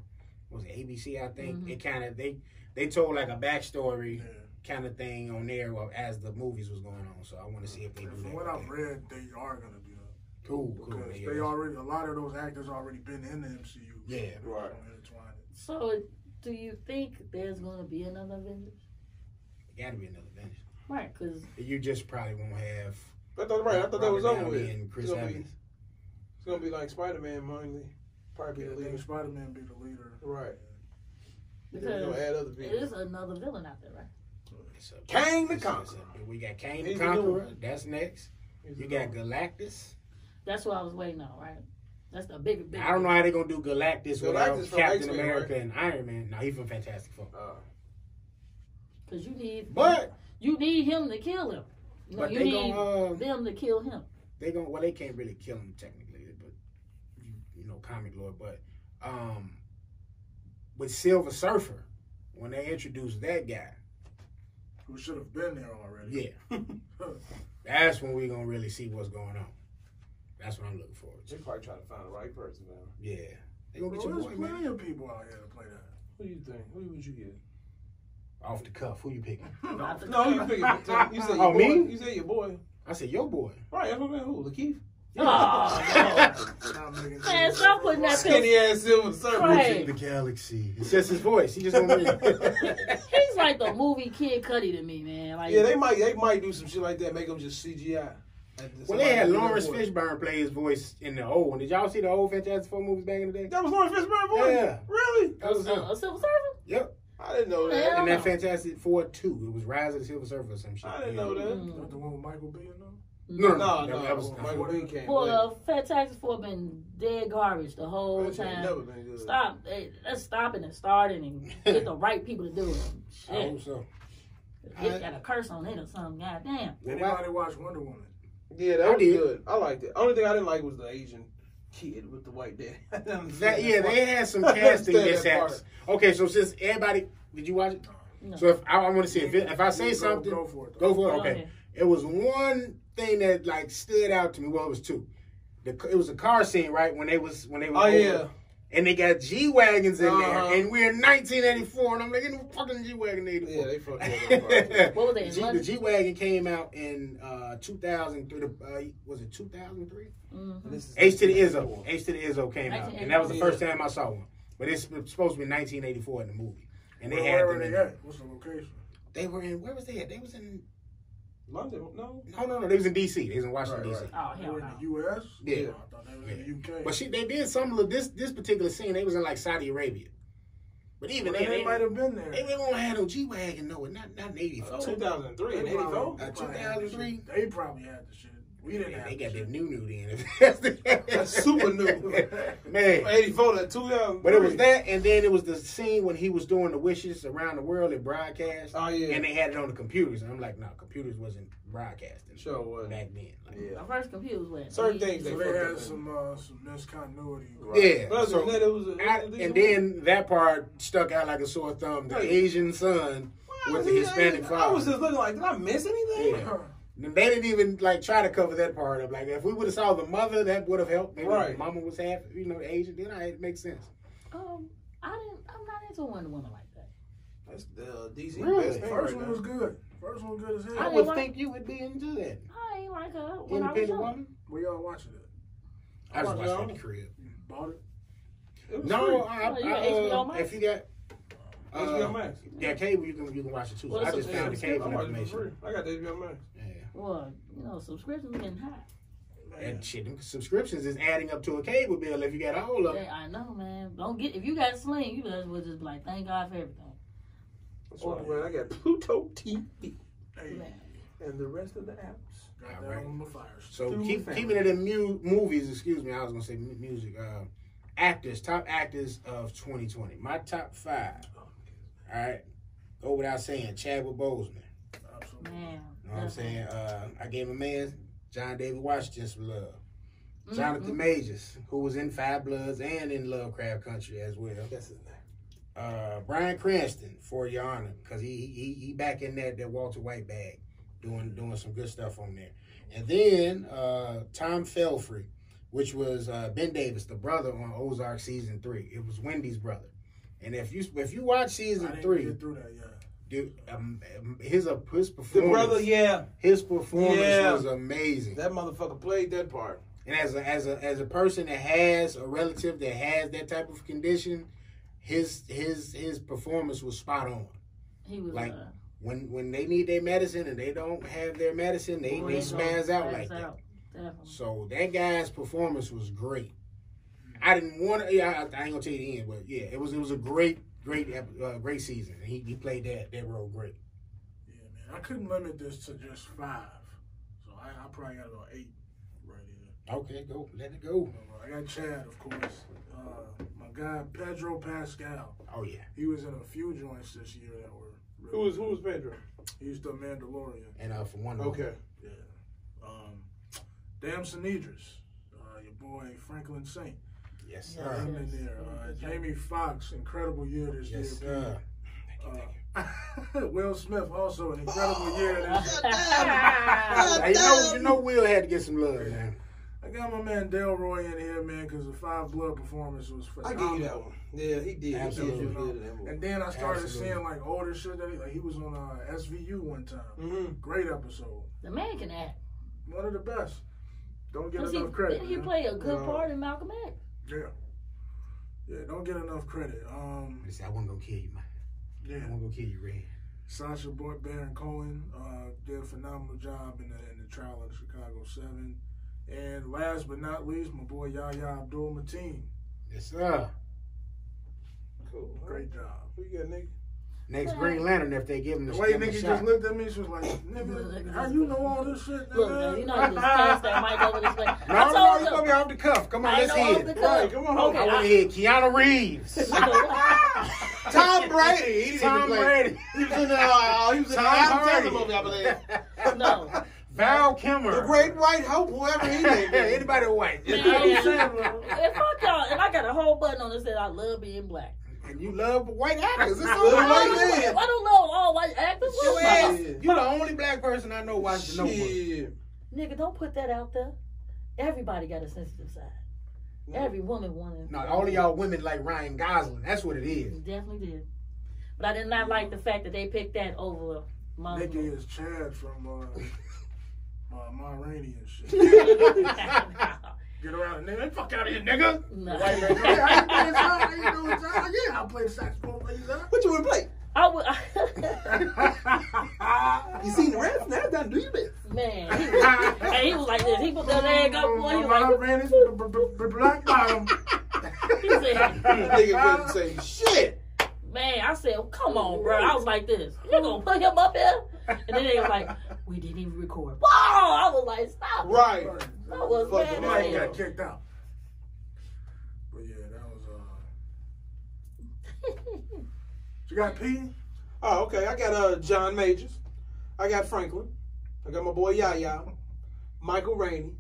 what was it, ABC? I think it kind of they told like a backstory. Yeah. Kind of thing on there as the movies was going on, so I want to see if they do that. From what I've read, they are going to do that. Cool. Because they already, a lot of those actors already been in the MCU. Yeah, right. So, do you think there's going to be another Avengers? Got to be another Avengers. Right, because you just probably won't have. I thought that was over with. And Chris Evans. It's going to be like Spider-Man mainly. Probably be the leader. Spider-Man be the leader. Right. Because add other people. It is another villain out there, right? Kang the Conqueror. We got Kang the Conqueror. That's next. You got Galactus. That's what I was waiting on, right? That's the big. I don't know how they're gonna do Galactus without Captain America and Iron Man. No, he's from Fantastic Four. Because you need him to kill him. You know, but you need them to kill him. They can't really kill him technically, but you know, comic lore. But with Silver Surfer, when they introduced that guy. Who should have been there already. Yeah. That's when we're going to really see what's going on. That's what I'm looking forward to. They're probably trying to find the right person now. Yeah. They're going to get your boy, man. There's plenty of people out here to play that. Who do you think? Who would you get? Off the cuff. Who you picking? No, you picking. You said your boy. Me? You said your boy. I said your boy. Right, that's what I mean. Who? Lakeith? Oh, no. Man, stop putting that skinny ass Silver Surfer. Right. The galaxy. It's just his voice. He just don't really. He's like the movie Kid Cudi to me, man. Like, yeah, they might do some shit like that. Make him just CGI. Well, they had Lawrence Fishburne play his voice in the old one. Did y'all see the old Fantastic Four movies back in the day? That was Lawrence Fishburne voice? Yeah. Really? That was a Silver Surfer? Yep. I didn't know that. And that Fantastic Four 2. It was Rise of the Silver Surfer or some shit. I didn't know that. That's the one with Michael B. in them? No. That was Michael B. came. Well, Fantastic Four been dead garbage the whole time. Never been good. Stop. Let's stop it and start it and get the right people to do it. Shit. I hope so. It got a curse on it or something. God damn. Anybody watch Wonder Woman? Yeah, that was good. I liked it. Only thing I didn't like was the Asian kid with the white daddy. They had some casting mishaps. Okay, so since everybody, did you watch it? No. So if I want to see if I say something, go for it. Okay. It was one thing that like stood out to me. Well, it was two. It was a car scene, right? When they was. Oh yeah. And they got G-Wagons in there. And we're in 1984. And I'm like, in the fucking G-Wagon 84. Yeah, they fucking What was they in The G-Wagon came out in 2003. Was it 2003? Mm-hmm. H to the Izzo. H to the Izzo came out. And that was the first time I saw one. But it's supposed to be 1984 in the movie. And they where were they at? What's the location? They were in, where was they at? They was in London? No. No. They was in D.C. They was in Washington, D.C. Oh, They were in the U.S.? Yeah. Oh, I thought they was in the U.K. But they did some of this particular scene. They was in like Saudi Arabia. But even then, they might have been there. They won't have no G-Wagon, no, not in 84. 2003 and 84? 2003? They probably had the shit. We didn't have They got that new then. That's super new. Man. 84 to 2000. But it was that, and then it was the scene when he was doing the wishes around the world at broadcast. Oh, yeah. And they had it on the computers. And I'm like, no, computers wasn't broadcasting. Sure was. Back then. Like, The first computers went. Certain things So they they had fucked up. some discontinuity. Yeah. But So, and then that part stuck out like a sore thumb. The Asian son with the Hispanic father. I was just looking like, did I miss anything? Yeah. They didn't even like try to cover that part up. Like if we would have saw the mother, that would have helped. Maybe right. Mama was half, Asian. Then it makes sense. I'm not into Wonder Woman like that. That's the DC. Really? First one was good. First one good as hell. I would think you would be into that. I ain't like her when I was Independent young. woman. Where y'all watching it? I just watched it in the crib. You bought it? No, HBO Max? if you got HBO Max. Yeah, cable you can watch it too. Well, I just found the cable information. I got the HBO Max. Yeah. Well, subscriptions getting high. And shit, them subscriptions is adding up to a cable bill if you got all of them. Yeah, I know, man. If you got Sling, you guys would just be like, thank God for everything. That's right, man. I got Pluto TV. Hey. And the rest of the apps. Got All that right. on the fire. So keeping it in movies, excuse me, I was gonna say music. Top actors of 2020. My top 5. All right, go without saying. Chadwick Boseman. Absolutely. Man. You know what I'm saying? I gave my man John David Washington some love. Jonathan Majors, who was in Five Bloods and in Lovecraft Country as well. That's his name. Bryan Cranston, for your honor, because he back in that Walter White bag, doing some good stuff on there. And then Tom Felfrey, which was Ben Davis, the brother on Ozark season 3. It was Wendy's brother. And if you watch season 3, I didn't get through that yet. Dude, his performance. The brother, yeah. His performance was amazing. That motherfucker played that part. And as a person that has a relative that has that type of condition, his performance was spot on. He was like when they need their medicine and they don't have their medicine, they spaz out like that. Definitely. So that guy's performance was great. I didn't want to. I ain't gonna tell you the end, but yeah, it was a great season. He played that role great. Yeah, man. I couldn't limit this to just 5, so I probably got to go 8 right here. Okay, go. Let it go. I got Chad, of course. My guy Pedro Pascal. Oh yeah. He was in a few joints this year that were. Really who was Pedro? He's the Mandalorian. And for one. Okay. Yeah. Damson Idris, your boy Franklin Saint. Yes, Yeah. sir. Him in there. Jamie Foxx, incredible year this year. Yes, sir. Will Smith also an incredible year this year. Hey, you know Will had to get some love, man. I got my man Delroy in here, man, because the Five Blood performance was I phenomenal. give you that one. Yeah, he did. Absolutely. He did good in that movie. And then I started Absolutely. seeing like older shit that he was on SVU one time. Mm-hmm. Great episode. The man can act. One of the best. Don't get Didn't enough credit. Didn't he man. play a good part in Malcolm X? Yeah. Yeah, don't get enough credit. I wasn't gonna kill you, man. Yeah. I wasn't gonna kill you, Red. Sacha Baron Cohen did a phenomenal job in the trial of the Chicago 7. And last but not least, my boy Yahya Abdul-Mateen. Yes, sir. Cool. Great job. Who you got, Nick? Next Green Lantern, if they give him the The way give him a Nikki shot. just looked at me, she was like, nigga, how you know all this shit, Look, nigga? you know, just pass that mic over this way. No, you gonna be off the cuff. Come on, I let's know hear off it. the cuff. Right, come on. Okay, I want to hear Keanu Reeves. Tom Brady. He didn't Tom even play. Brady. He was in the Tom Adam Brady. Sandler movie, I believe. No. Val Kilmer. The Great White Hope, whoever he may be. Anybody white. Man, if fuck y'all, and I got a whole button on that said I love being black. And you love white actors. It's Little all white right. man. I don't know all white actors. Your What ass, the you the only black person I know watched the Notebook. Shit. Nigga, don't put that out there. Everybody got a sensitive side. Every woman wanted. No, all of y'all women like Ryan Gosling. That's what it is. He definitely did. But I did not like the fact that they picked that over Mama. Nikki is Chad from Ma Rainey and shit. Get around the nigga. Fuck out of here, nigga. No. White man, hey, how you playing song? How you doing, John? Yeah, I'll play the saxophone for you, son. What you want to play? I would, You seen the rest? Now done do your best. man, he was like this. He put that leg up, boy. He was Ma like, Rainey's black bottom. he said, Nigga couldn't say shit. man, I said, come on, bro. I was like this. You gonna put him up here? And then they was like, we didn't even record. Whoa! I was like, stop. Right. I was Fuck mad the as Mike hell. got kicked out. But yeah, that was You got P? Oh, okay. I got John Majors. I got Franklin. I got my boy Yaya, Michael Rainey,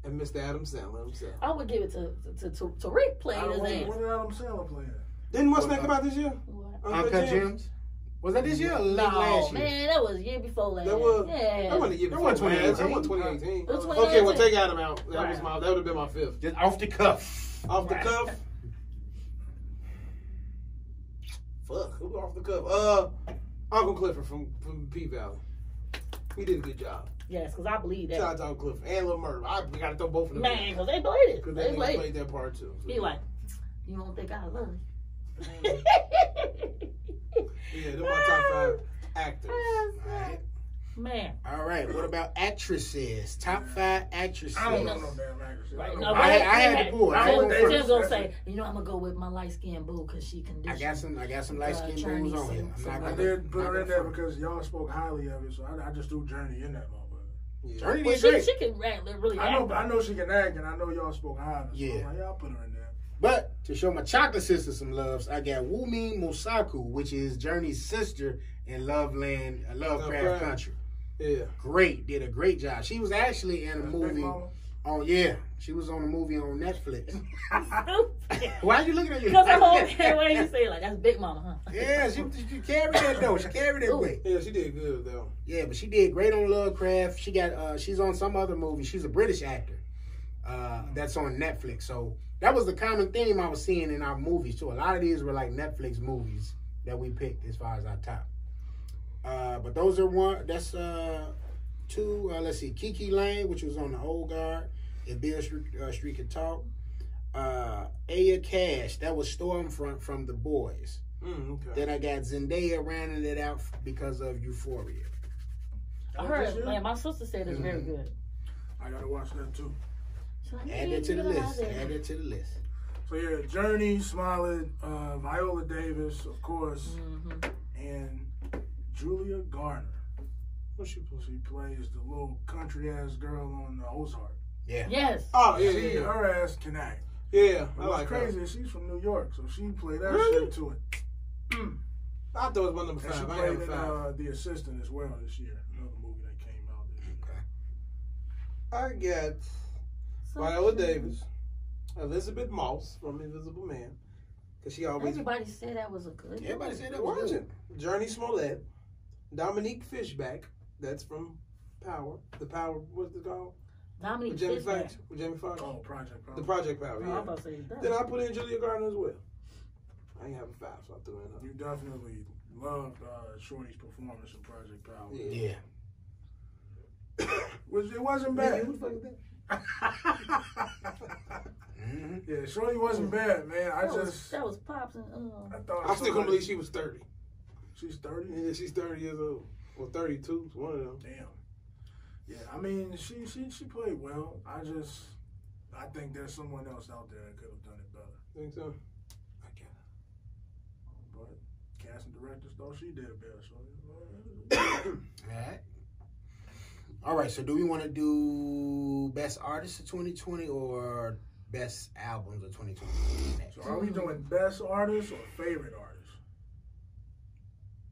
and Mr. Adam Sandler himself. I would give it to Rick playing his When ass. did Adam Sandler play that? Didn't what's that come out this year? What? Uncut Gems. Was that this year or late last year? Man, that was year before last. That was. Yeah. That wasn't the year before. That wasn't 2018. That was 2018. It was Okay, well 2018. take Adam out. That Right. was my. That would have been my fifth. Just off the cuff. Off the Right. cuff. Fuck, who off the cuff? Uncle Clifford from P Valley. He did a good job. Yes, because I believe Shout that. out to Uncle Clifford and Lil Murder. We gotta throw both of them. Man, because they played it. Because They they played played it. that part too. So, He like, you don't think I love you? yeah, they're my top 5 actors. Alright. Man. All right. What about actresses? Top 5 actresses. I don't know no damn actress. Right. I No, don't I had to pull. I had to Tim first. gonna say, you know, I'm gonna go with my light skinned boo because she conditioned. I got some light skinned Journey dudes on here. I'm sings not some- I gonna- did put not her in gonna there front. because y'all spoke highly of it, so I just threw Journey in that motherfucker. Yeah. Journey Well, did great. she can really I know, act. but I know she can act, and I know y'all spoke high. So Yeah. I'm like, I'll put her in there. But to show my chocolate sister some loves, I got Wumi Mosaku, which is Journey's sister in Lovecraft Lovecraft. Country. Yeah. Great, did a great job. She was actually in a Big movie. Mama. Oh yeah, she was on a movie on Netflix. Why are you looking at your? Because the whole way you say it, like, that's Big Mama, huh? Yeah, she carried that though. She carried that Ooh. way. Yeah, she did good though. Yeah, but she did great on Lovecraft. She got she's on some other movie. She's a British actor. That's on Netflix. So that was the common theme I was seeing in our movies too. A lot of these were like Netflix movies that we picked as far as our top. But those are one. That's 2. Let's see, Kiki Lane, which was on the Old Guard. If Bill Street Could Talk. Aya Cash, that was Stormfront from The Boys. Okay. Then I got Zendaya rounding it out because of Euphoria. I heard, man, my sister said it's very good. I gotta watch that too. She's like, Add that to the list. Add that to the list. So yeah, Journey, Smollett, Viola Davis, of course, and Julia Garner. What's she supposed to She plays the little country ass girl on the Ozark. Yeah. Yes. Oh, yeah. Her ass can act. Yeah, I What's like crazy her. is she's from New York, so she played that Really? shit to it. I thought it was my number And she 5. I played have in 5. The Assistant as well this year. Another movie that came out this year. I got Viola Davis, Elizabeth Moss from Invisible Man, because she always Everybody said that was a good Everybody said that watch was it. good. Journey Smollett, Dominique Fishback, that's from Power. The Power, what's it called? Dominique With Jamie Fishback. Foxx. With Jamie Foxx. Oh, Project Power. The Project Power. Oh, Yeah. I'm about to say that. Then I put in Julia Garner as well. I ain't have a 5, so I threw in her. You definitely loved Shorty's performance in Project Power. Yeah. Which it wasn't Man, bad. who the fuck is that? Yeah, Shorty wasn't bad, man. That was Pops and I thought I still can't believe she was 30. she's 30. Yeah, she's 30 years old. Well, 32. It's one of them. Damn. Yeah, I mean, she played well. I think there's someone else out there that could have done it better. Think so? But casting directors thought she did it better. So All right, so do we want to do best artists of 2020 or best albums of 2020? So are we doing best artist or favorite artist?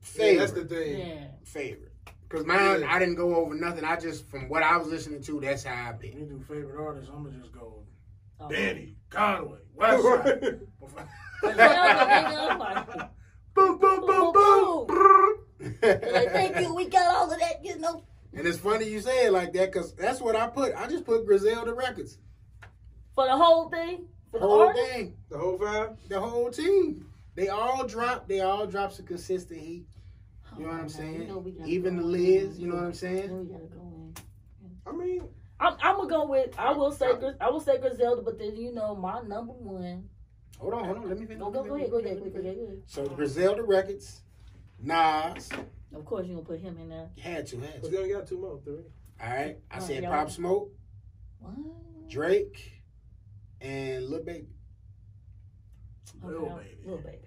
Favorite. Yeah, that's the thing. Yeah. Favorite. Because mine, I didn't go over nothing. I just, from what I was listening to, that's how I If picked. we do favorite artist, I'm gonna just go Oh. Benny, Conway, Westside. Boom, boom, boom, boom, boom. Like, thank you. We got all of that, you know. And it's funny you say it like that because that's what I put. I just put Griselda Records. For the whole thing? For whole artists? thing. The whole 5? The whole team. They all drop some consistent heat. You know what I'm saying? Even the Liz, you know what I'm saying? We gotta go in. I mean, I'm gonna go with. I will say Griselda, but then my number one. Hold on. Let me finish. Go ahead. So Griselda Records, Nas. Of course, you gonna put him in there. Had to. but they only got 2 more, 3. All right. I said y'all. Pop Smoke, What? Drake, and Lil Baby. Lil Baby. Lil Baby.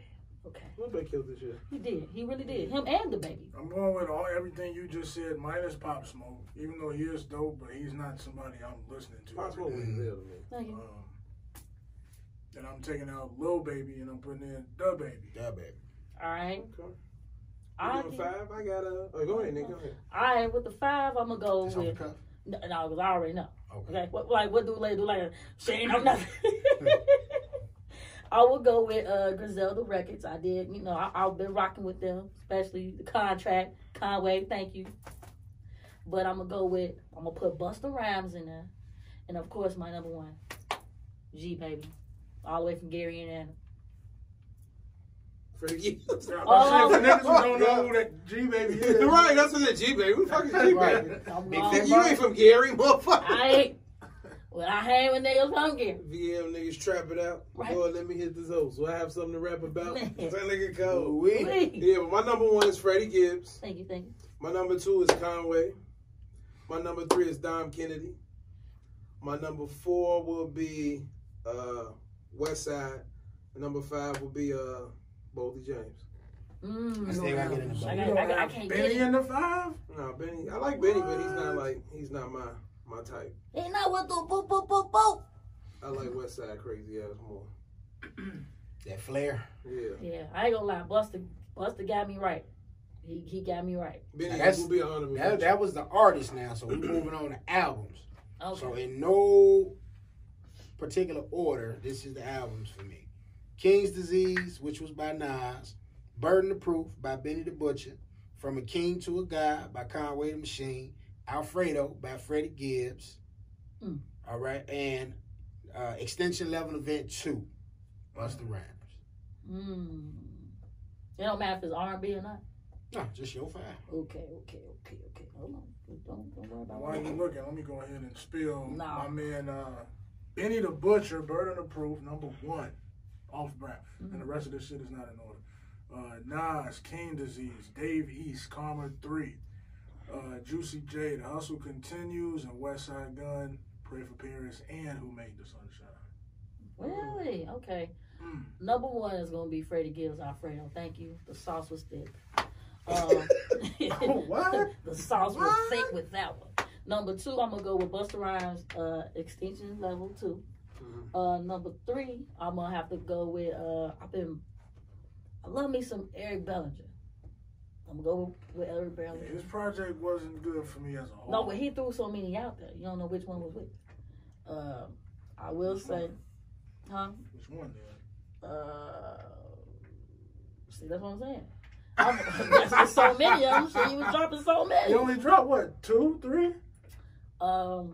Okay. Lil Baby killed this year. He did. He really did. Him and the baby. I'm going with everything you just said, minus Pop Smoke. Even though he is dope, but he's not somebody I'm listening to. Pop Smoke was hell to me. Thank you. And I'm taking out Lil Baby and I'm putting in Da Baby. Da Baby. All right. Okay. You doing 5? I got Oh, go ahead, Nick. Go ahead. All right. With the 5, I'm gonna go It's on the with. cuff. No, because I already know. Okay. What do later? She ain't know nothing. I will go with Griselda Records. I did, I've been rocking with them, especially the contract, Conway. Thank you. But I'm gonna put Busta Rhymes in there, and of course my number one, G Baby, all the way from Gary, Indiana. For you. For niggas who don't know who that G Baby is. Right, that's what that G Baby. Who the fuck is G Right. Baby? You ain't from Gary, motherfucker. I ain't. Well, I hang with niggas from Gary. VM niggas trap it out. Right. Lord, let me hit this hoe so I have something to rap about. Man. That nigga cold. Wait. Yeah, but my number 1 is Freddie Gibbs. Thank you. My number 2 is Conway. My number 3 is Dom Kennedy. My number 4 will be Westside. And number 5 will be BlvdAve James. I still gotta get in the boat. I can't get Benny it. in the 5? No, Benny. I like Benny, but he's not my type. Ain't not what the boop. I like Westside crazy ass more. That flair. Yeah. Yeah, I ain't gonna lie. Buster got me right. He got me right. Benny That's- will be an honorable mention. That was the artist now, so we're moving on to albums. Okay. So in no particular order, this is the albums for me. King's Disease, which was by Nas. Burden of Proof by Benny the Butcher. From a King to a God by Conway the Machine. Alfredo by Freddie Gibbs. All right. And Extension Level Event 2. Busta Rhymes. It don't matter if it's R&B or not. No, just your 5. Okay. Hold on. Don't worry about While you looking, let me go ahead and spill Nah. my man Benny the Butcher, Burden of Proof, number 1, off brand. And the rest of this shit is not in order. Nas, King Disease, Dave East, Karma 3, Juicy J, The Hustle Continues, and Westside Gun, Pray for Paris, and Who Made the Sunshine. Really? Okay. Number 1 is gonna be Freddie Gibbs, Alfredo. Thank you. The sauce was thick. What? The sauce was thick with that one. Number 2, I'm gonna go with Busta Rhymes, Extension Level 2. Number 3, I'm gonna have to go with I love me some Eric Bellinger. I'm gonna go with Eric Bellinger. His project wasn't good for me as a whole. No, but he threw so many out there. You don't know which one was which. I will say, Which one, then? See, that's what I'm saying. There's so many of them. So he was dropping so many. He only dropped, what, 2, 3? No,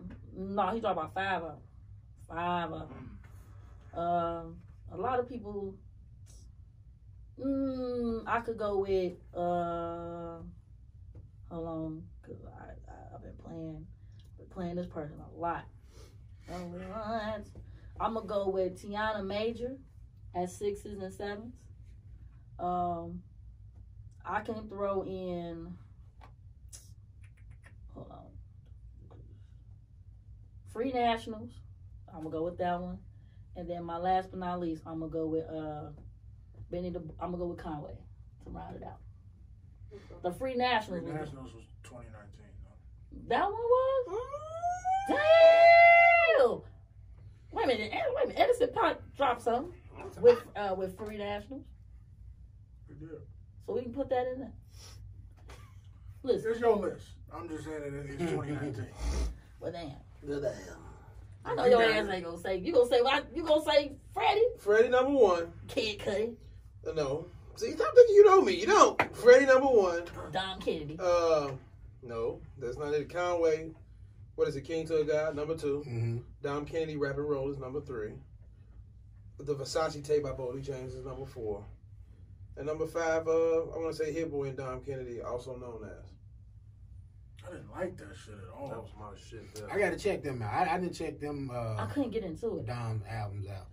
he dropped about 5 of them. 5 of them. A lot of people. I could go with. Hold on, because I've been playing this person a lot. I'm gonna go with Tiana Major at 6s and 7s. I can throw in. Hold on. Free Nationals. I'm gonna go with that one, and then my last but not least, I'm gonna go with I'm gonna go with Conway to round it out. The Free Nationals. Free Nationals was 2019. Though. That one was. Damn. Wait a minute. Edison Park dropped something with Free Nationals. We did. So we can put that in there. Listen. It's your list. I'm just saying that it's 2019. Well, damn. Good damn. I know your ass ain't gonna say. You gonna say what? You gonna say Freddie? Freddie number 1. Kid Cudi. No. See, stop thinking you know me. You don't. Freddie number 1. Dom Kennedy. No, that's not it. Conway. What is it? King to a God, number 2. Mm-hmm. Dom Kennedy, Rap and Roll is number 3. The Versace tape by Boldy James is number 4. And number 5, I want to say Hit Boy and Dom Kennedy, also known as. I didn't like that shit at all. That was my shit there. I gotta check them out. I didn't check them. I couldn't get into it. Dom albums out.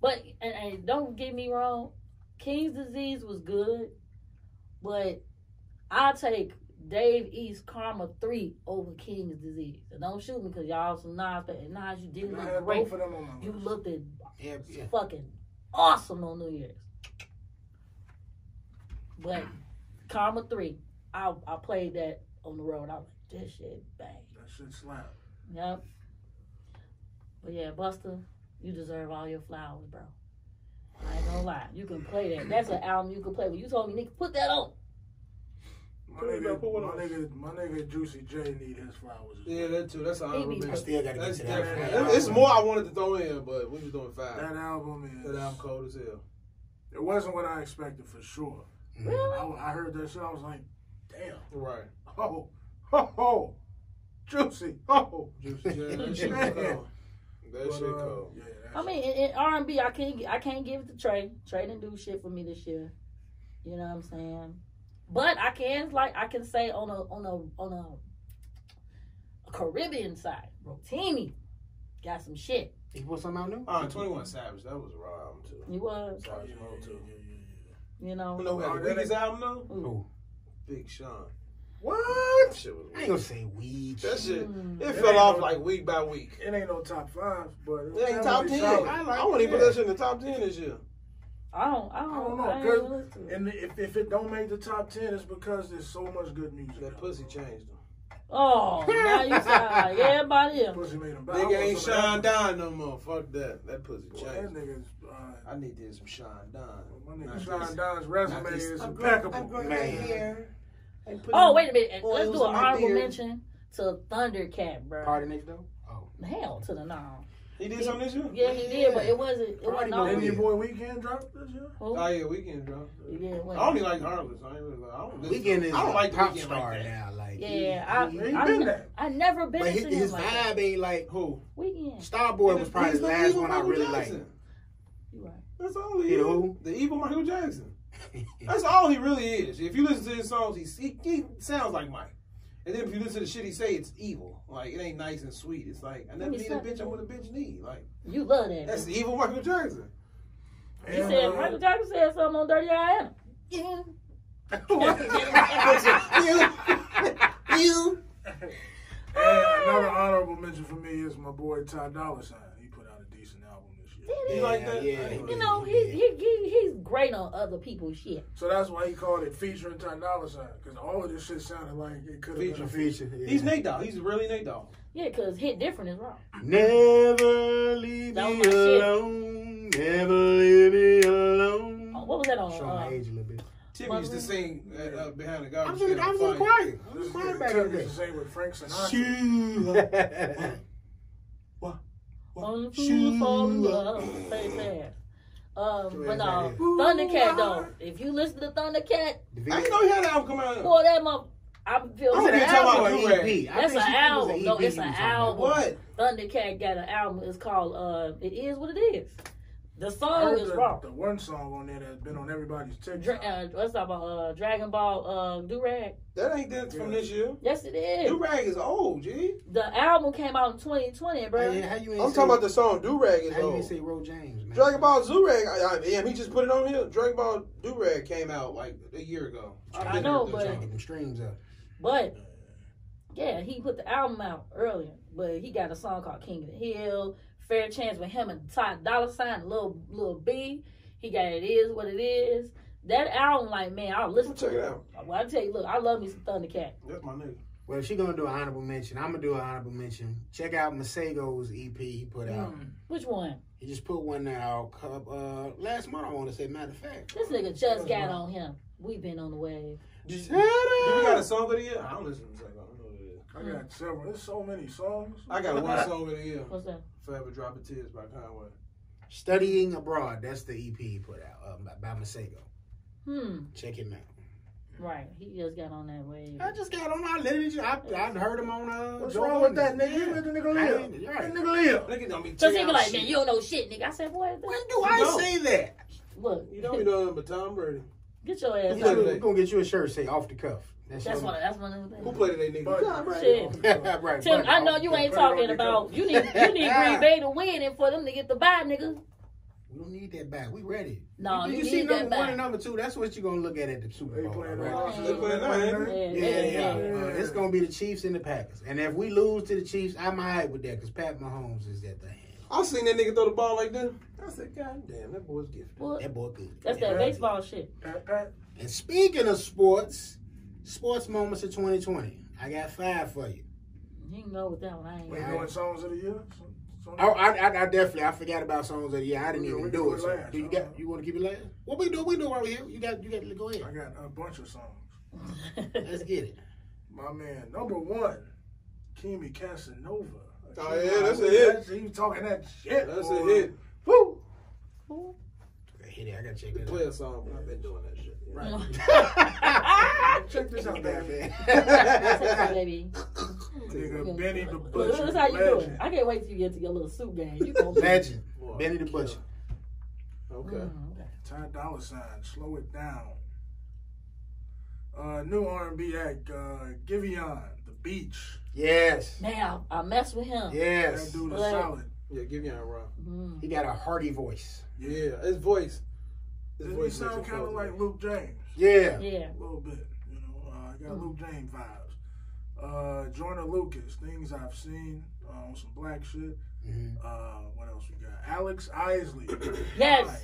But and don't get me wrong, King's Disease was good, but I'll take Dave East Karma 3 over King's Disease. And don't shoot me because y'all some Nas, but Nas, you didn't look great. Both of them on my You list. looked at Yeah. fucking awesome on New Year's. But Karma 3, I played that on the road. I was like, this shit bang. That shit slap. Yep. But yeah, Busta, you deserve all your flowers, bro. I ain't gonna lie. You can play that. That's an album you can play. When you told me, nigga, put that on. My nigga Juicy J need his flowers. Yeah, that too. That's an honorable I mention. still gotta get That's to that. definitely. It's more I wanted to throw in, but we was doing 5. That album is. That album cold as hell. It wasn't what I expected for sure. Really? I heard that shit. I was like, damn. Right. Oh, Juicy. Oh, Juicy J. That shit was cold. That shit cold. Yeah, I mean, in R&B, I can't give it to Trey. Trey didn't do shit for me this year. You know what I'm saying? But I can say on a Caribbean side, Rotimi got some shit. He put something out new? 21 Savage. That was a raw album too. He was. Savage Mode too. You know. You know who had the biggest album though? Who? Big Sean. What? That shit was I ain't gonna say weed. That shit, Mm. it fell off like week by week. It ain't no top 5, but It ain't top 10. I wouldn't even put that shit in the top 10 this year. I don't I don't know. know. And if it don't make the top 10, it's because there's so much good music. That pussy changed him. Oh, now you sound like everybody else. Pussy made him bad. Nigga ain't Sean Don no more. Fuck that. That pussy Boy, that changed. nigga's. I need to hear some Sean Don. My nigga Not Sean this- Don's resume not this- is I'm impeccable. Man. Oh, wait a minute. Let's oils do an in my honorable beard. mention to Thundercat, bro. Party next door? Oh. Hell to the no. He did something this year? Yeah, he did, but it wasn't. It wasn't Party Didn't Yeah. your boy Weekend drop this year? Who? Oh yeah, Weekend drop. He did win. I only like Heartless. I ain't really like. I don't listen. Weekend is I don't like a the pop Weekend star like that. now. Like Yeah, He been that. I never been but into his him like that. vibe ain't like Who? Weekend. Starboy was probably He's the the last evil one I Michael really Jackson. liked. You right. That's all he You is. know who? The evil Michael Jackson. That's all he really is. If you listen to his songs, he sounds like Mike. And then if you listen to the shit he say, it's evil. Like, it ain't nice and sweet. It's like, I never need a bitch, I'm what a bitch need. Like, You love that. that's the evil Michael Jackson. He said Michael Jackson said something on Dirty I Am. You. And another honorable mention for me is my boy Ty Dolla $ign. He put out a decent album this year. You like that? Yeah. You know, he's great on other people's shit. So that's why he called it featuring Ty Dolla $ign, because all of this shit sounded like it could have been a Feature. feature. Yeah. He's Nate Dogg. He's really Nate Dogg. Yeah, because Hit Different is wrong. Never leave That was me my shit. alone. Never leave me alone. Oh, what was that on? Show my age a little bit. Tim used to sing behind the I garbage. was in quiet. I was This quiet is back in the the day. same with Frank Sinatra. Shoot. On Food for Love. Say that. But no, Thundercat though. If you listen to Thundercat, I didn't know he had an album come out. boy, that mother, I feel I said you an talking album about or Durag? EP. I That's think an she was album. No, EP it's you an was talking album. about. What? Thundercat got an album. It's called It Is What It Is. The I song heard is wrong. the one song on there that's been on everybody's TikTok. Let's talk about Dragon Ball Durag. That ain't that from this year. Yes, it is. Durag is old, G. The album came out in 2020, bro. Hey, how you ain't I'm say- talking about the song Durag is How you ain't old. say Ro James, man? Dragon Ball Durag, he just put it on here. Dragon Ball Durag came out like a year ago. I know, Trying but to get them streams up. But yeah, he put the album out earlier, but he got a song called King of the Hill, Fair Chance with him and Ty Dolla $ign, Lil B. He got It Is What It Is. That album, like, man, I'll listen Check to it out. Well, I tell you, look, I love me some Thundercat. That's my nigga. Well, if she gonna do an honorable mention, I'm gonna do an honorable mention. Check out Masego's EP he put out. Which one? He just put one out last month, I want to say, matter of fact. This nigga just got on him. We've been on the wave. Do we got a song of the year? I don't listen to music. I don't know what it is. I got several. There's so many songs. I got one song of the year. What's that? Forever Dropping Tears by Conway. Studying Abroad, that's the EP he put out by Masego. Hmm. Check him out. Right. He just got on that wave. I just got on my literature. I heard him on What's Jordan. wrong with that, nigga? You let the nigga live. Right. Let the nigga live. Nigga don't be Because he telling be like, shit. man, you don't know shit, nigga. I said, boy, When do I say that? look, You don't know nothing but Tom Brady. get your ass Yeah, out. We're gonna get you a shirt say off the cuff. That's one of them Who things. played that nigga? Tom Brady. Shit. Right. Tim, right. I know you ain't talking about you need Green Bay to win and for them to get the bye, nigga. We don't need that back. We ready. No, you you see need number that one back. and number two. That's what you're gonna look at the Super Bowl. playing Right? They playing now, ain't they? Yeah. It's gonna be the Chiefs and the Packers. And if we lose to the Chiefs, I'm alright with that because Pat Mahomes is at the hand. I seen that nigga throw the ball like that. I said, God damn, that boy's gifted. Well, That boy good. that's that baseball shit. Pat. And speaking of sports moments of 2020, I got 5 for you. You can go with that one. I ain't. We doing songs of the year? Oh, I definitely I forgot about songs of the year. I didn't We even do do it it. So last. do you want to keep it last? What we do right here. You got to go ahead. I got a bunch of songs. Let's get it. My man, number 1, Kimi Casanova. Oh, yeah, that's a hit. He was talking that shit. That's boy. a hit. Woo! Hit it. I gotta check The it player song, but I've been doing that shit. Right. Check this out, man. Baby. Nigga, Benny the Look, Butcher. this how you do it. legend. I can't wait till you get to your little soup game. You gonna be Legend. Boy, Benny the Butcher. Okay. okay. Ty Dolla $ign, Slow It Down. New R&B act, Giveon, The Beach. Yes. Now I mess with him. Yes. That dude is Like- solid. Yeah, give you a rock. Mm. He got a hearty voice. Yeah, his voice. His Doesn't he voice sound makes it kind of feel like good. Luke James? Yeah. Yeah. A little bit, you know. I got Luke James vibes. Joyner Lucas, Things I've Seen, on some black shit. Mm-hmm. What else we got? Alex Isley. Yes. Fine.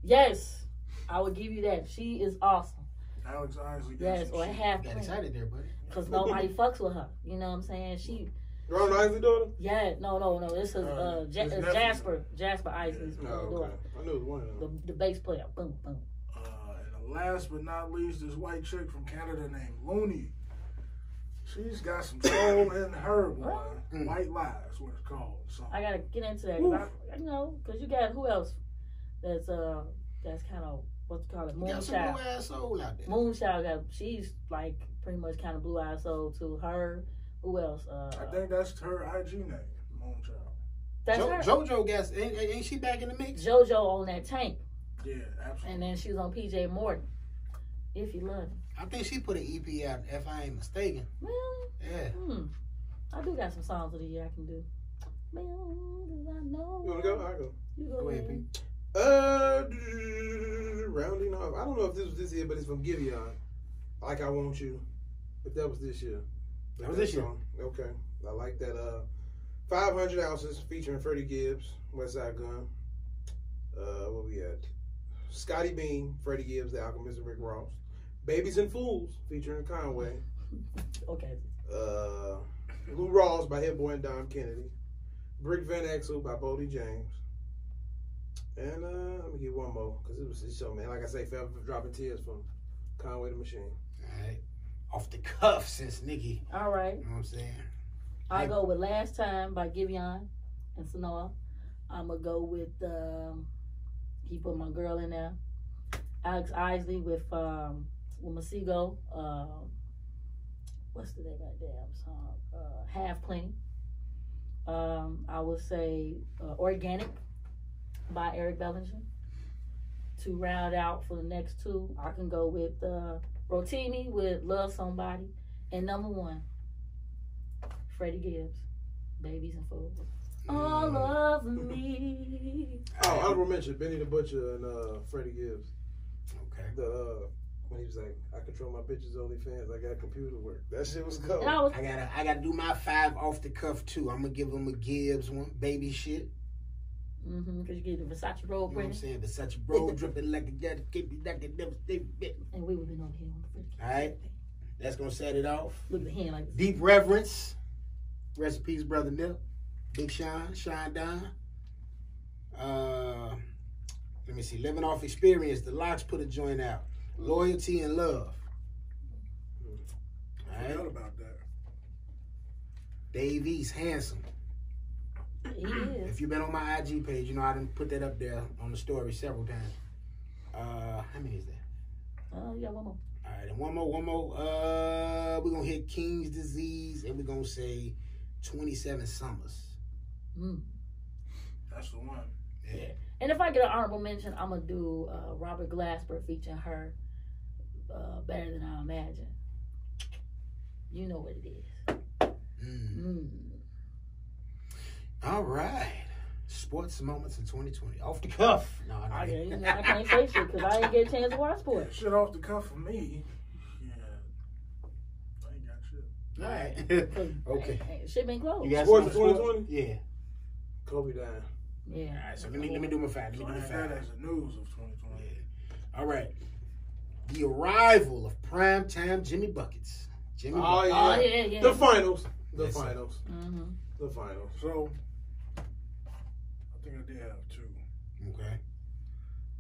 Yes. I would give you that. She is awesome. Alex Isley. got Yes, some or shit. half Got excited there, buddy. because nobody fucks with her. You know what I'm saying? She. Ron Isley daughter? Yeah. No. This is His nephew. Jasper Isley's Oh, daughter. okay. I knew it was one of them. The bass player. Boom, boom. And last but not least, this white chick from Canada named Looney. She's got some soul in her, boy. Mm. White Lies, what it's called. So I gotta get into that. 'Cause you got who else? That's kind of what you call it, You got some Moonchild. blue ass soul out there. Moonchild got. She's like pretty much kind of blue eyed soul to her. Who else? I think that's her IG name, Moonchild. That's her. JoJo got ain't she back in the mix? JoJo on that tank, Yeah, absolutely. and then she was on PJ Morton. If you love it. I think she put an EP out, if I ain't mistaken. Really? Yeah. I do got some songs of the year I can do. Well, I know. You want to go? I'll go. You go, Go ahead, baby. Pete. Rounding off. I don't know if this was this year, but it's from Giveon. Like I Want You. If that was this year. That was this year. song. Okay. I like that. 500 Ounces featuring Freddie Gibbs, Westside Gun. What we at? Scotty Beam, Freddie Gibbs, The Alchemist, and Rick Ross. Babies and Fools featuring Conway. Okay. Lou Rawls by Hit Boy and Dom Kennedy. Brick Van Exel by Bodie James. And let me get one more because it was this show, man. Like I say, Forever for Dropping Tears from Conway the Machine. All right. Off the cuff since Nikki. All right. You know what I'm saying? I'll go with Last Time by Giveon and Sonoa. I'm going to go with, he put my girl in there. Alex Isley with Masego. What's the goddamn song? Half Plenty. I would say Organic by Eric Bellinger. To round out for the next two, I can go with Rotimi with Love Somebody. And number 1, Freddie Gibbs, Babies and Fools. All of me. Oh, honorable mention, Benny the Butcher and Freddie Gibbs. Okay. When he was like, I control my bitches OnlyFans, I got computer work. That shit was cool. And I was, I gotta do my 5 off the cuff too. I'm gonna give him a Gibbs one, baby shit. because you get the Versace robe You know what I'm printed. saying? But such bro dripping like a gotta keep me like a never stay bit. And we would have been over here on the Freddie. All right, that's gonna set it off. Look at the hand like this. Deep Reverence, recipes, brother Nip, Big Sean Don. Let me see, Living Off Experience. The Locks put a joint out. Loyalty and Love. All Forgot right, about that. Dave East, Handsome. He is. If you've been on my IG page, you know I done put that up there on the story several times. How many is that? Oh, you got one more. All right, and one more. We're gonna hit King's Disease, and we're gonna say 27 Summers. That's the one. Yeah. And if I get an honorable mention, I'm gonna do Robert Glasper featuring her. Better Than I Imagine. You know what it is. All right. Sports moments in 2020. Off the cuff. No, I can't say shit because I ain't get a chance to watch sports. Shit off the cuff for me. Yeah. I ain't got shit. All right. Okay. Shit been closed. You got Sports in sports? 2020? Yeah. Kobe died. Yeah. All right, so let me do my fact. So I had that as the news of 2020. Yeah. All right. The arrival of primetime Jimmy Buckets. Yeah. Yeah. The finals. The Yes, finals. Mm-hmm. The finals. So, I think I did have two. Okay.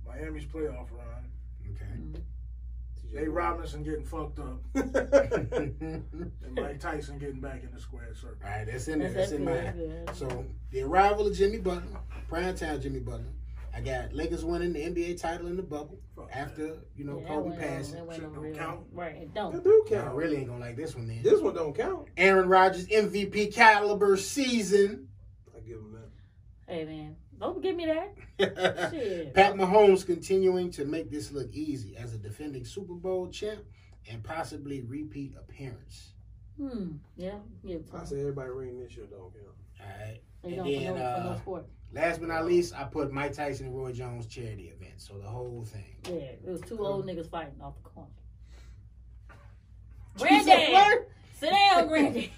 Miami's playoff run. Okay. Jay Robinson getting fucked up. And Mike Tyson getting back in the square circle. All right, that's in there. That's That's in good, mine. good. So, the arrival of Jimmy Butler, primetime Jimmy Butler. I got Lakers winning the NBA title in the bubble after, Kobe passing. Shit don't count. Right, it It don't. do I count. really ain't gonna like this one then. This one don't count. Aaron Rodgers MVP caliber season. I give him that. Hey, man. Don't give me that. Shit. Pat Mahomes continuing to make this look easy as a defending Super Bowl champ and possibly repeat appearance. Yeah. I say everybody ring this shit don't count. All right. And And then, then, for no sport. last but not least, I put Mike Tyson and Roy Jones charity event. So the whole thing. Yeah, it was two old niggas fighting off the corner. Jesus, Granddad! what? Sit down, Granddad.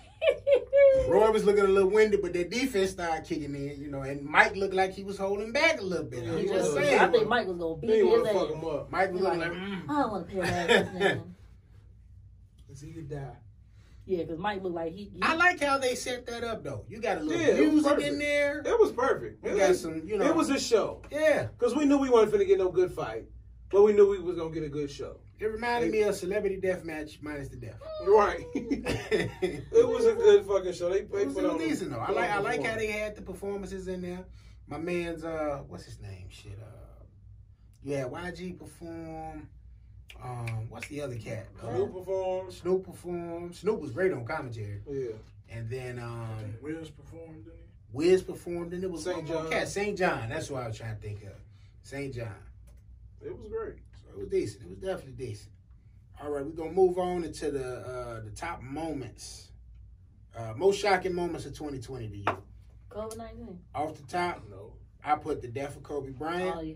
Roy was looking a little winded, but their defense started kicking in, and Mike looked like he was holding back a little bit. I'm just saying. I think Mike was going to beat They his want to ass. fuck him up. Mike was Like, like, I don't want to pay that ass now. Cause he could die. Yeah, because Mike looked like he I like how they set that up, though. You got a little Yeah, it was music in perfect. there. It was perfect. You got some, It was a show. Yeah. Cause we knew we wasn't finna get no good fight, but we knew we was gonna get a good show. It reminded me of Celebrity Deathmatch minus the death. Right. It It was a good fucking show. They put on decent though. I like how they had the performances in there. My man's what's his name? Shit. Yeah, YG performed. What's the other cat? Snoop performed. Snoop performed. Snoop was great on commentary. Yeah. And then Wiz performed, didn't he? Wiz performed, and it was St. one more John. cat. St. John. That's what I was trying to think of. St. John. It was great. So it was decent. It was definitely decent. All right, we're gonna move on into the top moments. Most shocking moments of 2020 to you. COVID-19. Off the top, No. I put the death of Kobe Bryant. Oh, yeah.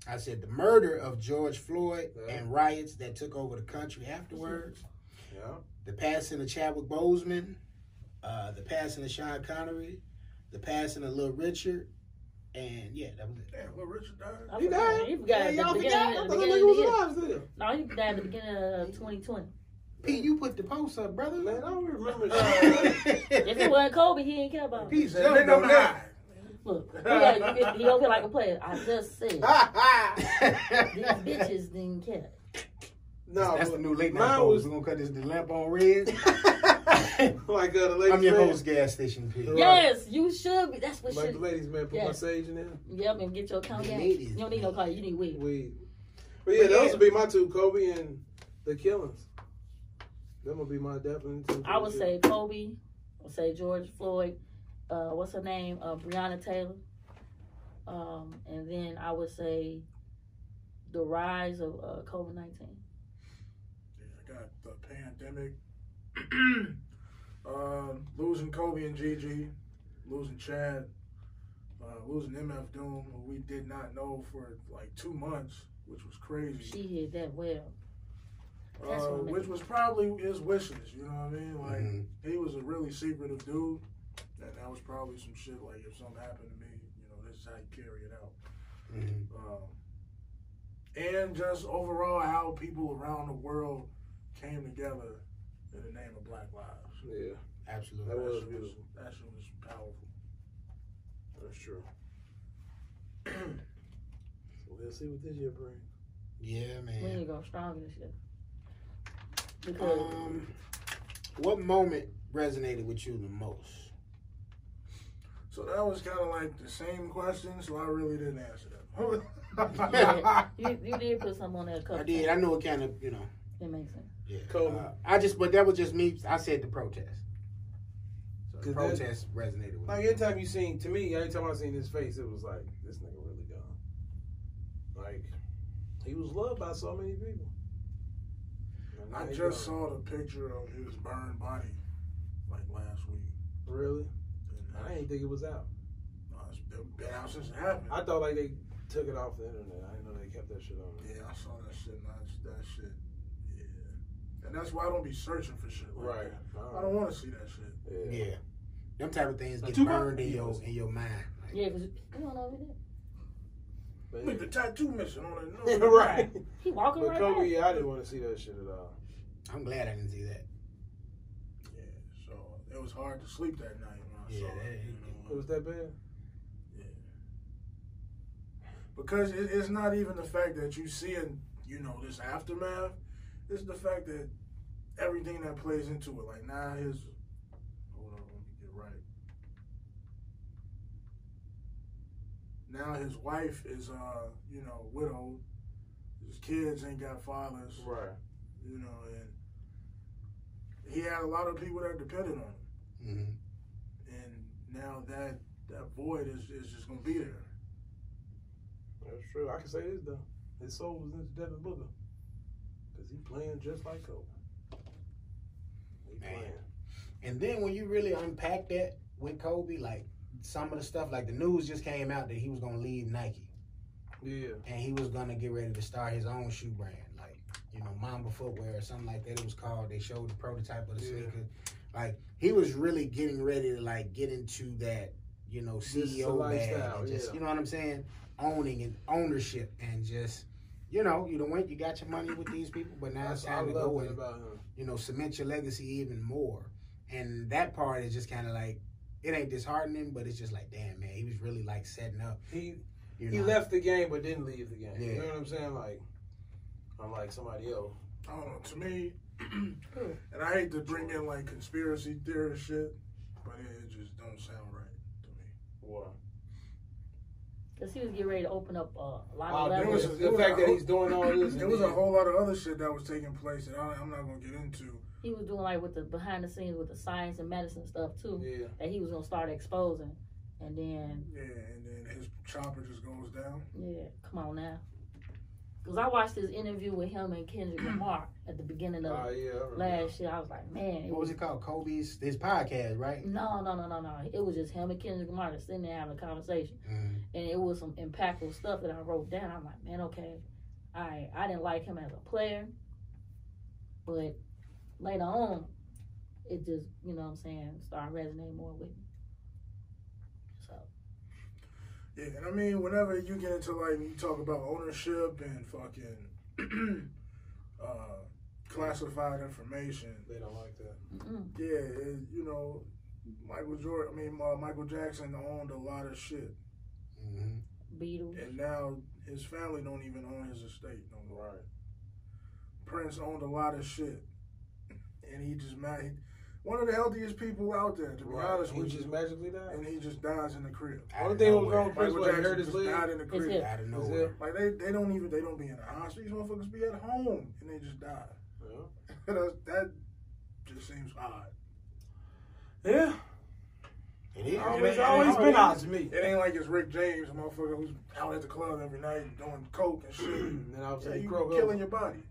I said the murder of George Floyd Yeah. and riots that took over the country afterwards. Yeah. The passing of Chadwick Boseman. The passing of Sean Connery. The passing of Little Richard. And yeah, that was it. Damn, Little Richard died. I He forgot. died? He forgot Yeah, at y'all the forgot? beginning I of thought the that beginning nigga of the was year. alive still. No, he died at the beginning of 2020. Pete, you put the post up, brother. Man, I don't remember shit. If it wasn't Kobe, he ain't care about him. Pete's That jumped nigga on that. died. Look, he don't care like a player. I just said these bitches didn't care. No, That's but the new late night mine pose. was We're gonna cut this the lamp on red. like the ladies I'm your man. host, gas station Pete. Right. Yes, you should be. That's what Like should. the ladies man, put my Yes. sage in there. Yep, and get your cognac. ladies. You don't need no coffee. You need weed. Weed. But yeah, those would be my two, Kobe and the killings. That would be my definitely two. I would say Kobe. I would say George Floyd. What's her name? Breonna Taylor. And then I would say the rise of COVID-19. Yeah, I got the pandemic. Losing Kobe and Gigi. Losing Chad. Losing MF Doom, who we did not know for like 2 months, which was crazy. She did that well. That's what Which was probably his wishes, you know what I mean? Like, he was a really secretive dude, and that was probably some shit like, if something happened to me, this is how you carry it out. And just overall, how people around the world came together in the name of Black Lives. Yeah, Absolutely. that was shit beautiful. That shit was powerful. That's true. So we'll see what this year brings. Yeah, We need man. to go stronger this year. Because What moment resonated with you the most? So that was kind of like the same question, so I really didn't answer that. yeah, you did put something on there. A couple I did. I know it kind of, It makes sense. Yeah. Kobe. But that was just me. I said the protest. So the protest resonated with me. Like, every time I seen his face, it was like, this nigga really gone. Like, he was loved by so many people. I just saw the picture of his burned body, like, last week. Really? I didn't think it was out. No, it's been out since it happened. I thought, like, they took it off the internet. I didn't know they kept that shit on. Yeah, I saw that shit. That shit. Yeah. And that's why I don't be searching for shit like that. I don't want to see that shit. Yeah. Them type of things get burned in your mind. Like, Yeah, because you don't know what it is. With the tattoo missing on it. Right. He walking But right Kobe, back. yeah, I didn't want to see that shit at all. I'm glad I didn't see that. Yeah, so it was hard to sleep that night when I saw it. It was that bad? Yeah. Because it's not even the fact that you seeing, this aftermath. It's the fact that everything that plays into it. Like, now hold on, let me get right. Now his wife is, widowed. His kids ain't got fathers. Right. And he had a lot of people that depended on him. Mm-hmm. And now that void is just going to be there. That's true. I can say this, though. His soul was into Devin Booker. Because he playing just like Kobe. He playing. And then when you really unpack that with Kobe, like, some of the stuff, like the news just came out that he was going to leave Nike. Yeah. And he was going to get ready to start his own shoe brand. Like, Mamba Footwear or something like that it was called. They showed the prototype of the sneaker. Like, he was really getting ready to, like, get into that, CEO bag. And just, you know what I'm saying? Owning and ownership and just, you done went, you got your money with these people, but now it's time to go and, cement your legacy even more. And that part is just kind of like, it ain't disheartening, but it's just like, damn, man, he was really, like, setting up. He left the game, but didn't leave the game. Yeah. You know what I'm saying? Like, unlike somebody else. I don't know. To me, and I hate to bring in, like, conspiracy theory shit, but it just don't sound right to me. Why? Because he was getting ready to open up a lot of levels. The fact that he's doing all this. There was a whole lot of other shit that was taking place that I'm not going to get into. He was doing, like, with the behind the scenes with the science and medicine stuff, too. Yeah. That he was going to start exposing. And then... Yeah, and then his chopper just goes down. Yeah, come on now. Because I watched this interview with him and Kendrick Lamar at the beginning of last year. I was like, man. What was it called? His podcast, right? No. It was just him and Kendrick Lamar just sitting there having a conversation. Mm-hmm. And it was some impactful stuff that I wrote down. I'm like, man, okay. I didn't like him as a player. But later on, it just, started resonating more with me. So. Yeah, and I mean, whenever you get into, like, you talk about ownership and fucking classified information. They don't like that. Mm-mm. Yeah, Michael Jackson owned a lot of shit. Mm-hmm. Beatles. And now his family don't even own his estate no more. Right. Prince owned a lot of shit. And he just one of the healthiest people out there, to be honest with you. He just magically died? And he just dies in the crib. Only thing was wrong with Prince was he hurt his leg. Died in the crib. Out of nowhere. Like, they don't be in the hospital. These motherfuckers be at home and they just die. Yeah. That just seems odd. Yeah. It is. It's always been odd to me. It ain't like it's Rick James, a motherfucker who's out at the club every night doing coke and shit. And then obviously you killing your body.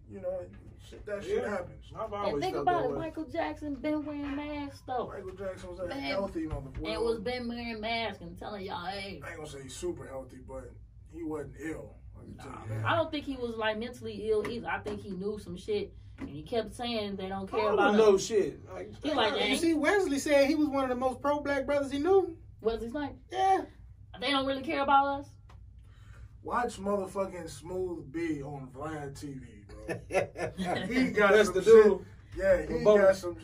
That shit happens. And think about it, Michael Jackson been wearing masks though. Michael Jackson was a healthy motherfucker. And was been wearing masks and telling y'all, hey. I ain't gonna say he's super healthy, but he wasn't ill. I don't think he was, like, mentally ill either. I think he knew some shit. And he kept saying they don't care about him. No shit. He like, you see, Wesley said he was one of the most pro-black brothers he knew. Wesley Snipes? Yeah. They don't really care about us? Watch motherfucking Smooth B on Vlad TV, bro. He got some shit. Yeah, he got some.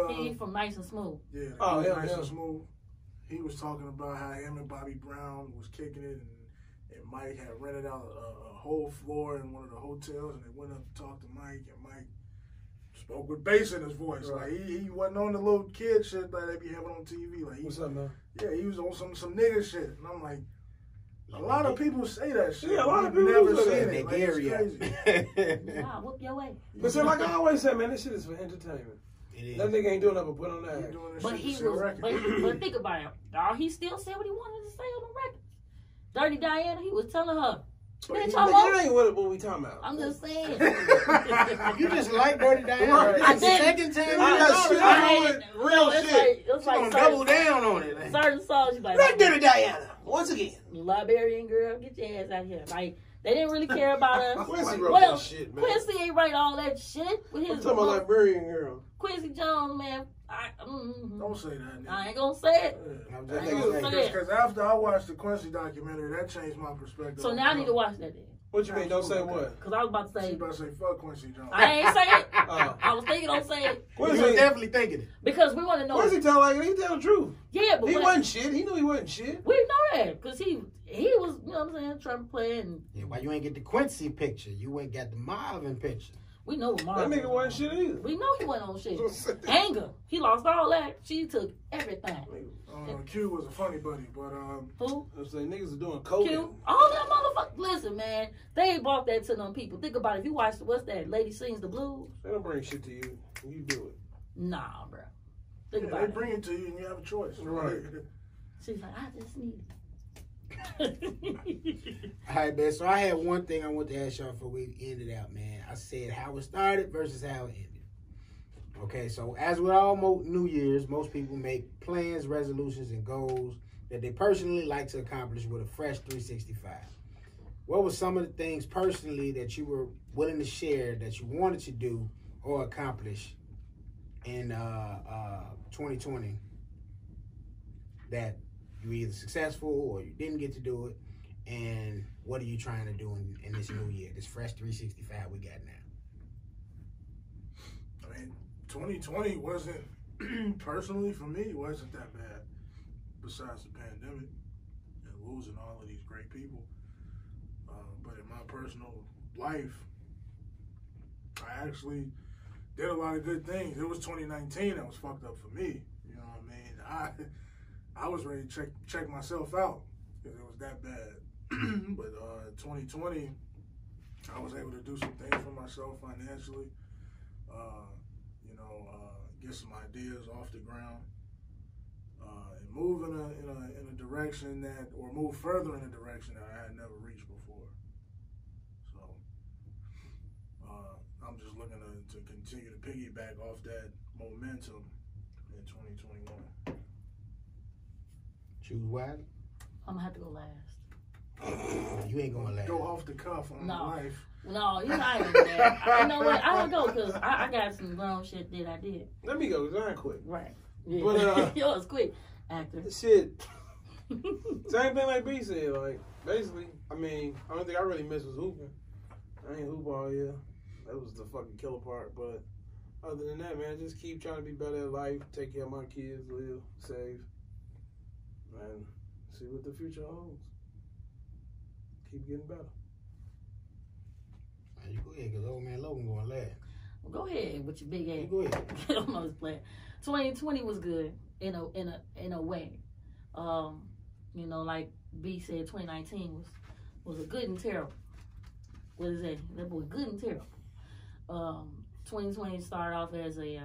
He from Nice and Smooth. Yeah, Nice and Smooth. He was talking about how him and Bobby Brown was kicking it, and Mike had rented out a whole floor in one of the hotels, and they went up to talk to Mike, and Mike spoke with bass in his voice. Right. Like he wasn't on the little kid shit that they be having on TV. Like, what's up, man? Yeah, he was on some nigga shit, and I'm like, A lot of people say that shit. Yeah, a lot of people never say seen that. it. Like, it's crazy. Nah, whoop your way. But so like I always say, man, this shit is for entertainment. It is. That nigga ain't doing nothing but put on that. But but think about it. All he still said what he wanted to say on the record. Dirty Diana, he was telling her. Bitch, that ain't what we talking about. I'm just saying. You just like Dirty Diana. I This is the didn't. second time. I real shit. It's like double down on it. Like. Certain songs you like. Like Dirty Diana. Once again. Liberian girl, get your ass out here. Like, they didn't really care about us. Quincy wrote that shit, man. Quincy ain't write all that shit with his. I'm talking about Liberian girl. Quincy Jones, man. Don't say that. I ain't gonna say it. Because after I watched the Quincy documentary, that changed my perspective. So now I need to watch that then. What you mean? Don't say what? Because I was about to say. She about to say fuck Quincy Jones. I ain't say it. I was thinking, don't say it. You was definitely thinking it. Because we want to know. Quincy tell like he tell the truth. Yeah, but he wasn't shit. He knew he wasn't shit. We know that because he was, you know what I'm saying, trying to play and. Yeah, why you ain't get the Quincy picture? You ain't got the Marvin picture. We know Marvin. That nigga wasn't shit either. We know he wasn't on shit. Anger. He lost all that. She took everything. Q was a funny buddy, but who? I was saying niggas are doing coke. Q. All that motherfuckers. Listen, man, they brought that to them people. Think about it. If you watch what's that? Lady Sings the Blues. They don't bring shit to you. You do it. Nah, bro. Think about they it. bring it to you and you have a choice. Right. She's like, I just need it. All right, man. So I had one thing I want to ask y'all before we end it out, man. I said how it started versus how it ended. Okay, so as with all New Year's, most people make plans, resolutions, and goals that they personally like to accomplish with a fresh 365. What were some of the things personally that you were willing to share that you wanted to do or accomplish in 2020 that you were either successful or you didn't get to do it, and what are you trying to do in this new year, this fresh 365 we got now? I mean, 2020 wasn't, personally for me, wasn't that bad, besides the pandemic and losing all of these great people. But in my personal life, I actually did a lot of good things. It was 2019 that was fucked up for me. You know what I mean? I was ready to check myself out because it was that bad. But 2020, I was able to do some things for myself financially. Get some ideas off the ground, and move in a direction move further in a direction that I had never reached before. So I'm just looking to continue to piggyback off that momentum in 2021. Choose wisely. I'm gonna have to go last. You ain't going last. Go off the cuff on life. No, you're not even that. You know what? I don't go because I got some grown shit that I did. Let me go, because I ain't quick. Right. Yeah. But, yours quick, actor. Shit. Same thing like B said. Like, basically, I mean, the only thing I really missed was hooping. I ain't hoop all year. That was the fucking killer part. But other than that, man, just keep trying to be better at life, take care of my kids, live, save, and see what the future holds. Keep getting better. You go ahead, because old man Logan going last. Well, go ahead with your big ass. You go ahead. I'm not playing. 2020 was good in a way. Like B said, 2019 was a good and terrible. What is that? That boy, good and terrible. 2020 started off as it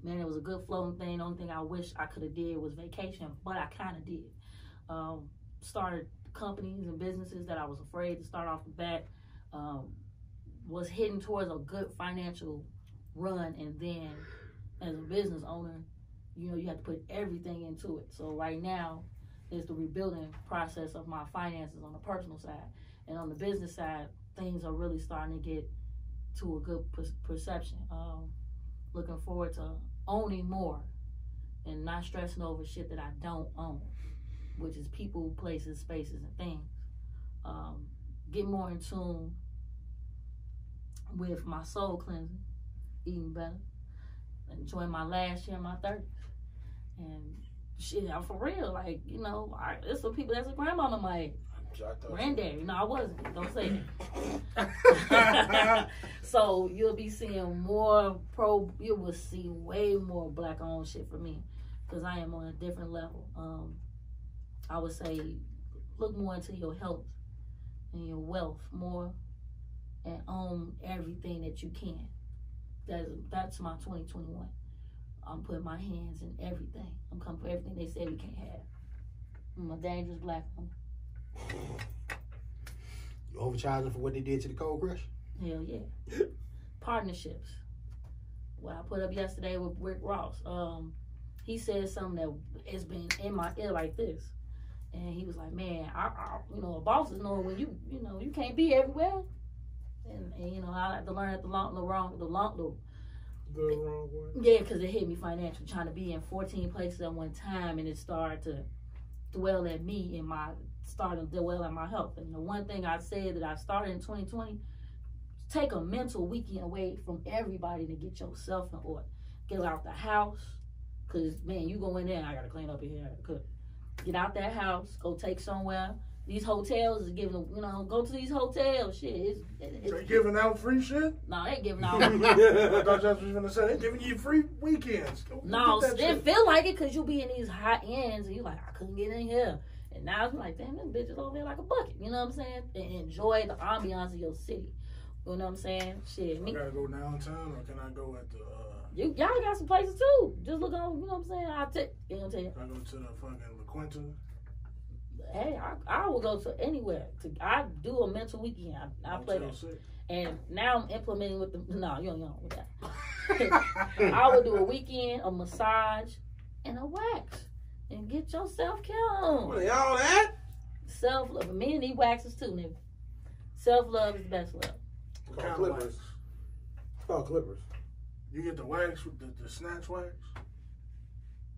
was a good flowing thing. The only thing I wish I could have did was vacation, but I kind of did. Started companies and businesses that I was afraid to start off the bat. Was heading towards a good financial run, and then as a business owner, you have to put everything into it. So right now is the rebuilding process of my finances on the personal side, and on the business side, things are really starting to get to a good perception. Looking forward to owning more and not stressing over shit that I don't own, which is people, places, spaces, and things. Get more in tune with my soul cleansing, eating better, enjoying my last year in my 30s. And shit, I'm for real. Like, there's some people that's a grandmama my age. Granddaddy. No, I wasn't. Don't say that. So you'll be seeing you will see way more black owned shit for me because I am on a different level. I would say look more into your health and your wealth more, and own everything that you can. That's my 2021. I'm putting my hands in everything. I'm coming for everything they say we can't have. I'm a dangerous black woman. You overcharging for what they did to the Cold Crush? Hell yeah. Partnerships. What I put up yesterday with Rick Ross. He said something that has been in my ear like this. And he was like, man, I you know, a boss is knowing when you can't be everywhere. And you know, I had to learn the wrong way. Yeah, because it hit me financially, trying to be in 14 places at one time, and it started to dwell at me and started to dwell at my health. And the one thing I said that I started in 2020, take a mental weekend away from everybody to get yourself in order. Get out the house, because, man, you go in there, I got to clean up here, I got to cook. Get out that house, go take somewhere. These hotels is giving, go to these hotels. Shit, they giving out free shit? No, they giving out. I thought you was gonna say they giving you free weekends. No, they feel like it because you be in these high ends and you like, I couldn't get in here. And now it's like, damn, them bitches over there like a bucket. You know what I'm saying? And enjoy the ambiance of your city. You know what I'm saying? Shit, I gotta go downtown, or can I go at the? Y'all got some places too. Just look on. You know what I'm saying? I'll take. You know what I'm saying? Can I go to the fucking La Quinta? Hey, I will go to anywhere. I do a mental weekend. I play that. And now I'm implementing with the. No, you don't know with that. I would do a weekend, a massage, and a wax, and get your self-care on. What, y'all that? Self-love. Me and these waxes too, nigga. Self-love is the best love. It's called Clippers. It's called Clippers. You get the wax with the snatch wax?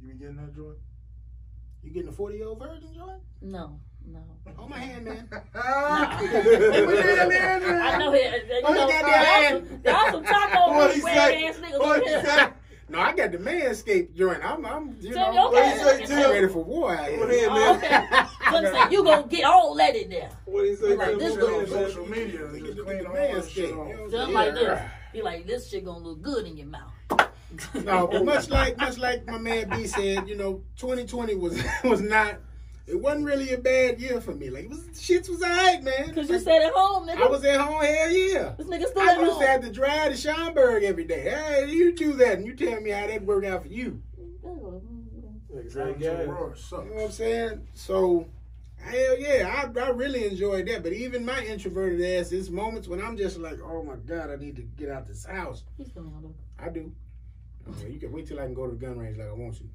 You be getting that joint? You getting a 40-year-old virgin joint? No. Hold my hand, man. I know it. Y'all some taco wearing ass niggas over here. No, I got the manscaped joint. I'm ready for war out here. Okay. You gonna get all that in there. What do you say? Like this on social media, just clean all that shit off. Something like this. Be like, this shit gonna look good in your mouth. No, but much like my man B said, 2020 was not. It wasn't really a bad year for me. Like, shit was alright, man. Cause you stayed at home, nigga. I was at home, hell yeah. This nigga still at home. I used to have to drive to Schaumburg every day. Hey, you do that, and you tell me how that worked out for you. Exactly. You know what I'm saying? So, hell yeah, I really enjoyed that. But even my introverted ass, there's moments when I'm just like, oh my God, I need to get out this house. He's still on I do. Okay, you can wait till I can go to the gun range like I want to.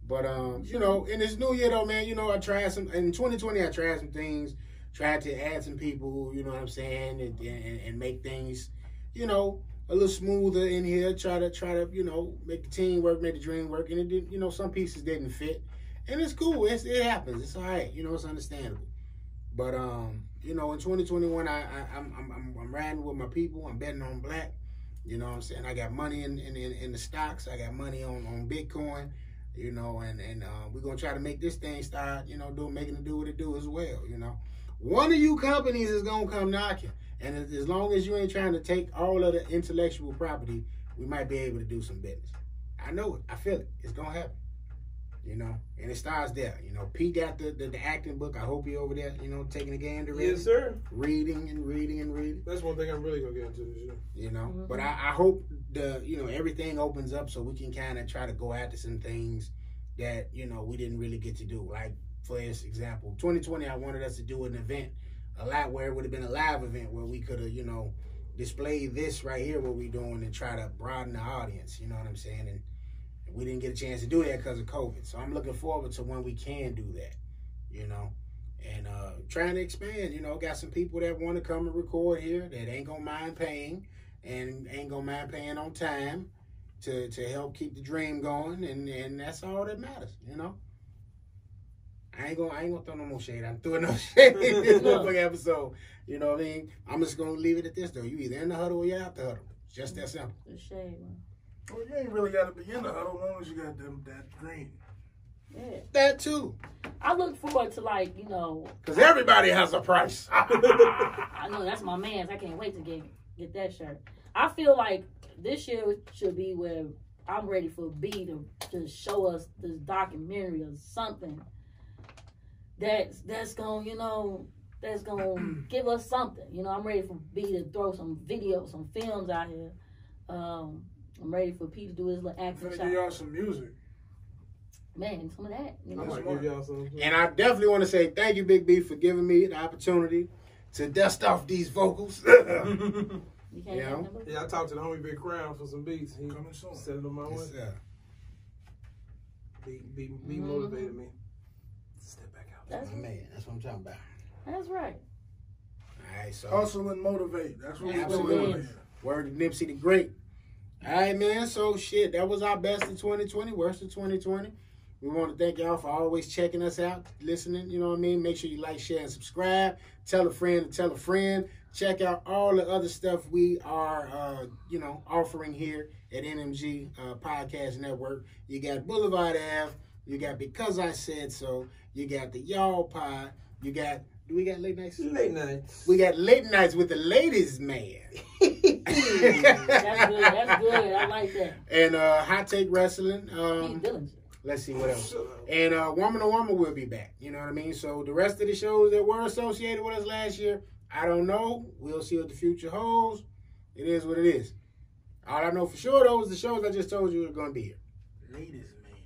But, in this new year, though, man, I tried in 2020, I tried some things, tried to add some people, you know what I'm saying, and make things, a little smoother in here, try to, make the team work, make the dream work, and it did, some pieces didn't fit, and it's cool, it happens, it's all right, it's understandable. But, in 2021, I'm riding with my people, I'm betting on black, you know what I'm saying, I got money in the stocks, I got money on Bitcoin, and we're going to try to make this thing start, making it do what it do as well, One of you companies is going to come knocking. And as long as you ain't trying to take all of the intellectual property, we might be able to do some business. I know it. I feel it. It's going to happen, And it starts there. Pete got the acting book. I hope he over there, taking the game to read. Yes, sir. Reading and reading. That's one thing I'm really going to get into this year. Mm-hmm. But I hope everything opens up so we can kind of try to go after some things that, we didn't really get to do. Like, for example, 2020, I wanted us to do an event a lot where it would have been a live event where we could have, display this right here, what we're doing, and try to broaden the audience, you know what I'm saying? And we didn't get a chance to do that because of COVID. So I'm looking forward to when we can do that, and trying to expand, got some people that want to come and record here that ain't going to mind paying and ain't going to mind paying on time to help keep the dream going. And that's all that matters, I ain't gonna throw no more shade. I'm throwing no shade in this motherfucking episode. You know what I mean? I'm just gonna leave it at this though. You either in the huddle or you're out the huddle. It's just that simple. The shade, man. Well, you ain't really got to be in the huddle as long as you got that green. Yeah. That too. I look forward to because everybody has a price. I know that's my man's. I can't wait to get that shirt. I feel like this year should be where I'm ready for B to show us this documentary or something that's gonna give us something. You know, I'm ready for B to throw some videos, some films out here. I'm ready for P to do his little action I'm shot. gonna give y'all some music. Man, some of that. You know, I might give y'all some. And I definitely want to say thank you, Big B, for giving me the opportunity to dust off these vocals. you can't Yeah. Yeah, I talked to the homie Big Crown for some beats. He Coming soon. sending them my way. Yeah. Be motivated me. Step back out. That's, My man, that's what I'm talking about. that's right. All right, so Hustle and motivate. That's what we're Absolutely. doing. word to Nipsey the Great. All right, man. So shit, that was our best of 2020, worst of 2020. We want to thank y'all for always checking us out, listening. You know what I mean? Make sure you like, share, and subscribe. Tell a friend to tell a friend. Check out all the other stuff we are, offering here at NMG Podcast Network. You got BlvdAve. You got Because I Said So. You got the Y'all Pod. You got, do we got late nights? Late nights. We got late nights with the ladies, man. That's good. That's good. I like that. And Hot Take Wrestling. Pete Dillinger. Let's see what else. And Woman to Woman will be back. You know what I mean? So the rest of the shows that were associated with us last year, I don't know. We'll see what the future holds. It is what it is. All I know for sure, though, is the shows I just told you are going to be here. Ladies, man.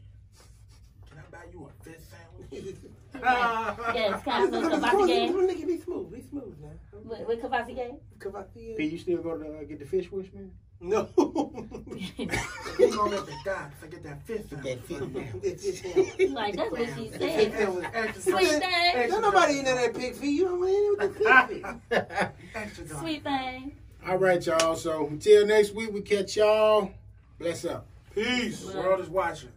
Can I buy you a fish sandwich? Yeah, it's kind of some Kavasi game. Nigga, be smooth. Be smooth now. With Kavasi game? Kavasi. P, you still go to get the fish wish, man? No. You gonna let the doc forget that fish sandwich. Like, that's what she said. Sweet thing. Don't nobody eat that pig feet. You don't want to eat that pig feet. Extra dog. Sweet thing. All right, y'all. So until next week, we catch y'all. Bless up. Peace. The world is watching.